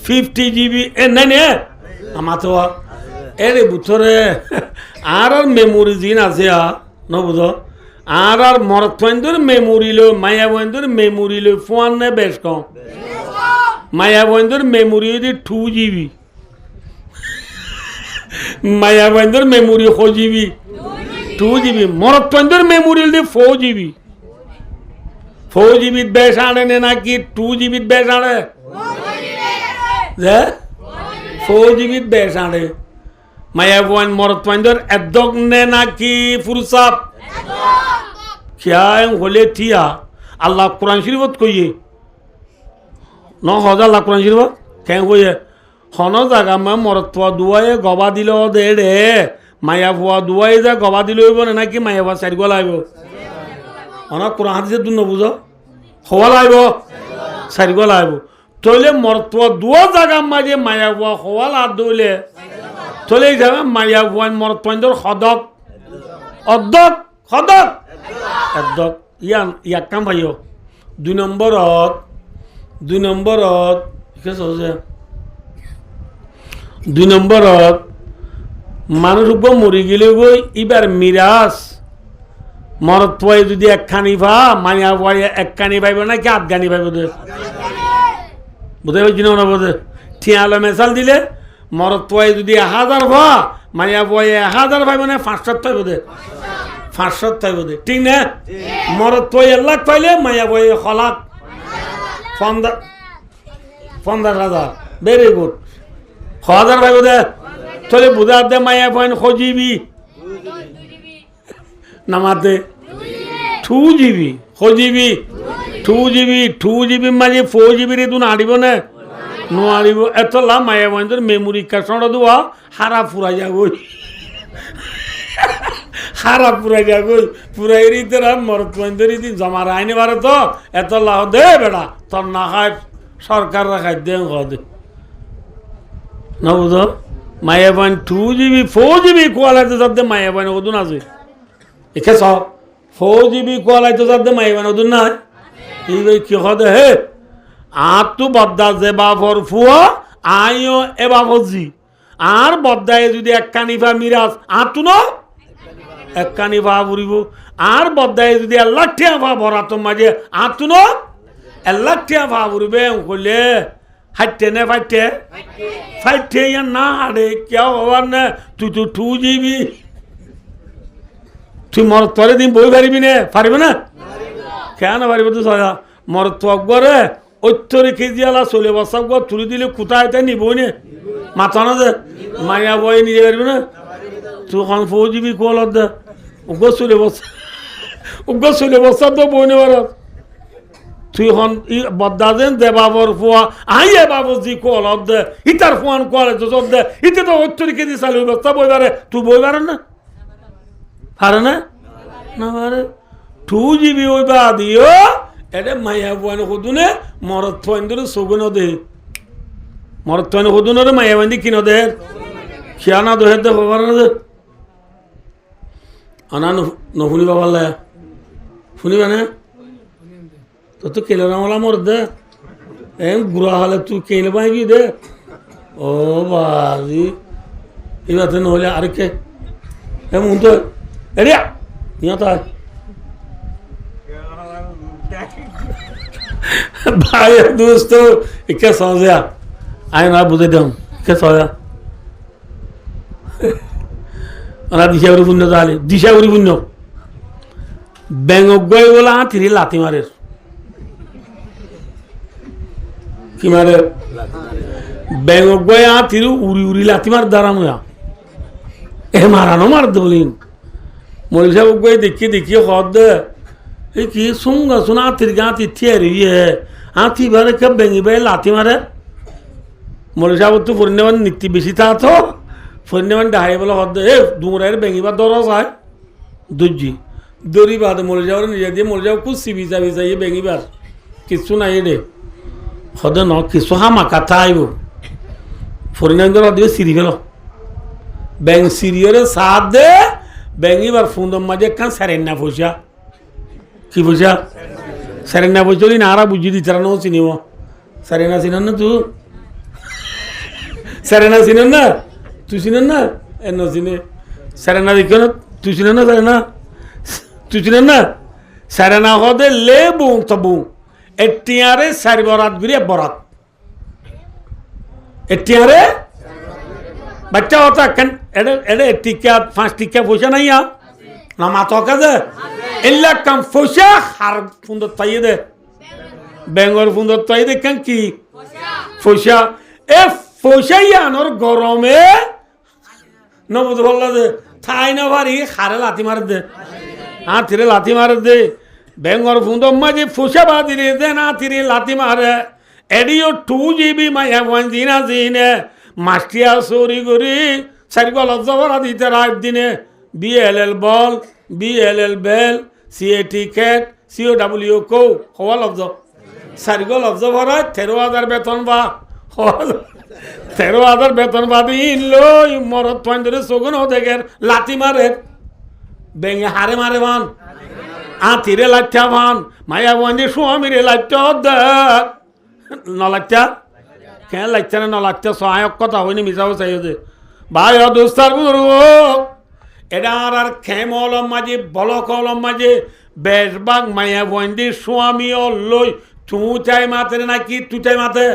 50 GB এ নাই নে নামাতে হওয়া এর বুথরে আর মেমোরি জিন আছে না বোধ আর মরত বন্ধুর মেমোরি লো মায়া বন্ধুর মেমোরি লো ফোন নে বেশ কম মায়া বন্ধুর মেমোরি 2 GB মায়া বন্ধুর মেমোরি 4 GB 2 GB মরত বন্ধুর মেমোরি 4 GB 4 GB বেশ আনে নাকি 2 GB বেশ আনে 4 GB বেশ আনে মায়া বোন মরত বন্ধুর একদম নে নাকি ফুরসাপ क्या होले थिया আল্লাহ কোরআন শরীফত কইয়ে ন হজ আল্লাহ কোরআন শরীফত কেন কইয়ে হন জাগা মা মরত পোৱা দুয়াই গবা দিল দে রে মায়া পোৱা দুয়াই যা গবা দিল হইব না নাকি মায়া পোৱা চারি গলা আইব অন কোরআন হাদিসে দু নবুঝ হওয়া লাইব চারি গলা আইব তইলে মরত পোৱা দুয়া জাগা মাঝে মায়া পোৱা হওয়া লাভ দইলে তইলে এই জায়গা মায়া পোৱা মরত পোৱা সদক অর্ধক সদক একদক ইয়াক কাম ভাইও 2 নম্বরত কি আছে 2 নম্বরত মানুষ মরি গেলে গই এবার মিরাজ মরত পোয়াই যদি একখানি ভা মায়া পোয়াই একখানি পাইব না কি আধখানি পাইব দে বুঝতে পারছি না বোধে ঠিয়ালো মেশাল দিলে মরত পোয়াই যদি 1000 ভা মায়া পোয়াই 1000 পাইব না 500 পাইব দে 500 পাইব দে ঠিক না মরত পোয়াই 1 লাখ পাইলে মায়া পোয়াই 1 লাখ 15,000 ভেরি গুড 1000 পাইব দে তোলে বুঝা দে মায়া পোয়াই খজিবি নামাতে 2 জিবি খজিবি 2 জিবি মাঝে 4 জিবি রে তুন আড়িব না নোৱাৰিব এতলা মায়া পোৱাই মেমোরি কাৰ্ড দোৱা হাৰা ফুৰাই যাগৈ হারা পুরাই যাগৈ পুরাই রিতরা মরত পোয়াই দিন জমা আইনে বারে তো এতলা দে বেড়া তোর না খায় সরকার রাখাই দে দে না বুঝো মায়া পোয়াই 2 জিবি 4 জিবি কোয়ালাইতে যাতে মায়া পোয়াই ওদুন আছে একে 4 জিবি কোয়ালাইতে যাতে মায়া পোয়াই ওদুন না এই কি হদে হে আতু বদ্দা যে বাফর ফুয়া আইও এ বাফজি আর বদ্দায় যদি একখানি ভা মিরাজ আতু ন একখানি ভা বুড়িব আর বদ্দায় যদি 1 লাখ টাকা ভা ভরাত মাঝে আতু ন 1 লাখ টাকা ভা বুড়িবে কইলে হাইতে নে ফাইতে ইয়ার না হারে কেউ হবার না তুই তো 2 জিবি তুই মর তরে দিন বই পারিবি না পারিবে না কেন পারিব তো সয়া মর তকবরে 70 কেজি আলা চলে বসা গো তুলি দিলে কোথায় তাই নিবই নে মাথা না দে মায়া বই নিয়ে পারবি না তুই এখন 4 জিবি কল দে ওগো চলে বসা তো বই নেবার তুই এখন বদ্দা দেন দে বাবর ফুয়া আইয়ে বাবর জি কল দে ইতার ফোন কল দে ইতে তো 70 কেজি চালু বস্তা বই পারে তুই বই পারে না পারে না না পারে 2 জিবি ওই বা দিও এটা মায়া বয়ান হদুনে মরত ফোয়াইন্দরে সগুন দে মরত ফোয়াইন হদুনরে মায়া বয়ান্দি কিনো দে খিয়ানা দোহে দে বাবার দে আনা নফুনি বাবার লা শুনিবা না তো কেলে রামলা মর দে গুড়া হলে তুই কেলে পাইবি দে ও বাজি এবার নহলে আর কে মন তো এরিয়া নিহত ভাই দোস্ত কে সহজা আই না বুঝে দাম কে সহজা ওরা দিশাউরি পুণ্য তাহলে দিশাউরি পুণ্য ব্যাঙক গয় বলে তিরি লাথি মারে কি মারে ব্যাঙক গয় তিরি উড়ি উড়ি লাথি মার দাঁড়ানো এ মারানো মার দলিন মরিল সাহেব গয় দেখিয়ে হদ দে কি সুঙ্গা সুনা আতির গাঁতি থিয়ারি আতি বারে কে বেঙ্গি বে লাথি মারে মরিল সাহেব তো পরিণামান নীতি বেশি তা তো পরিণামান ডাহাই বলে হদ এ ডুমরাইয়ের বেঙ্গিবার দরজ হয় দুজি দড়ি বাদে মরিল সাহেব নিজে দিয়ে মরিল সাহেব খুব সিবিজা বিজাইয়ে বেঙ্গিবার কিছু নাই রে হদে ন কিছু হামা কাথা আইব পরিণাম ধর দিয়ে সিরি ফেল ব্যাং সিরিয়রে সাথ দে বেঙ্গিবার ফুন্দম মাঝে কান সারেন না পয়সা কি পয়সা সারেনা পয়সা না আরা বুঝি দিতে না চিনিব সারেনা চিনেন না তুই সারেনা চিনেন না তুই চিনেন না এন চিনে সারেনা দেখো না তুই চিনেন না সারেনা তুই চিনেন না সারেনা হদে লে বউ তবু এটিয়ারে 4 বরাত ঘুরিয়ে বরাত এটিয়ারে বাচ্চা হতা কেন এডে টিকা 5 টিকা পয়সা নাই না মাথা কাজে এল্লা কাম পয়সা হার ফুন্দর তাইয়ে দে বেঙ্গর ফুন্দর তাইয়ে দে কেন কি পয়সা এ পয়সা ইয়ানোর গরমে নবুদ বললা দে থাই না ভারি হারে লাথি মার দে থিরে লাথি মার দে বেঙ্গর ফুন্দম মাঝে ফুসা বাদিরে দেনা তিরে লাতি মারে এডিও 2 GB মায়া ওয়ান জিনা জিনে মাস্টিয়া সরি গরি সারিগল জবরা দিতে রাত দিনে BLL ball BLL bell CAT cat COW cow হওয়া লফজ সারিগল লফজ ভরা 13,000 বেতন বা 13,000 বেতন বা দিন লই মরত পয়েন্টরে সগুন দেখেন লাতি মারে বেঙ্গে হারে মারে বান আতিরে লাচ্চা ভান মায়া বন্ধে স্বামীরে লাচ্চা দেখ নলাচ্চা কেন লাচ্চা না নলাচ্চা সহায়ক কথা হয়নি মিশাও চাইছে ভাই অদুস্তার বুজুর্গ এটা আর খেমলম মাঝে বলকলম মাঝে বেশবাগ মায়া বন্ধে স্বামী লই তু চাই মাতে নাকি তু চাই মাতে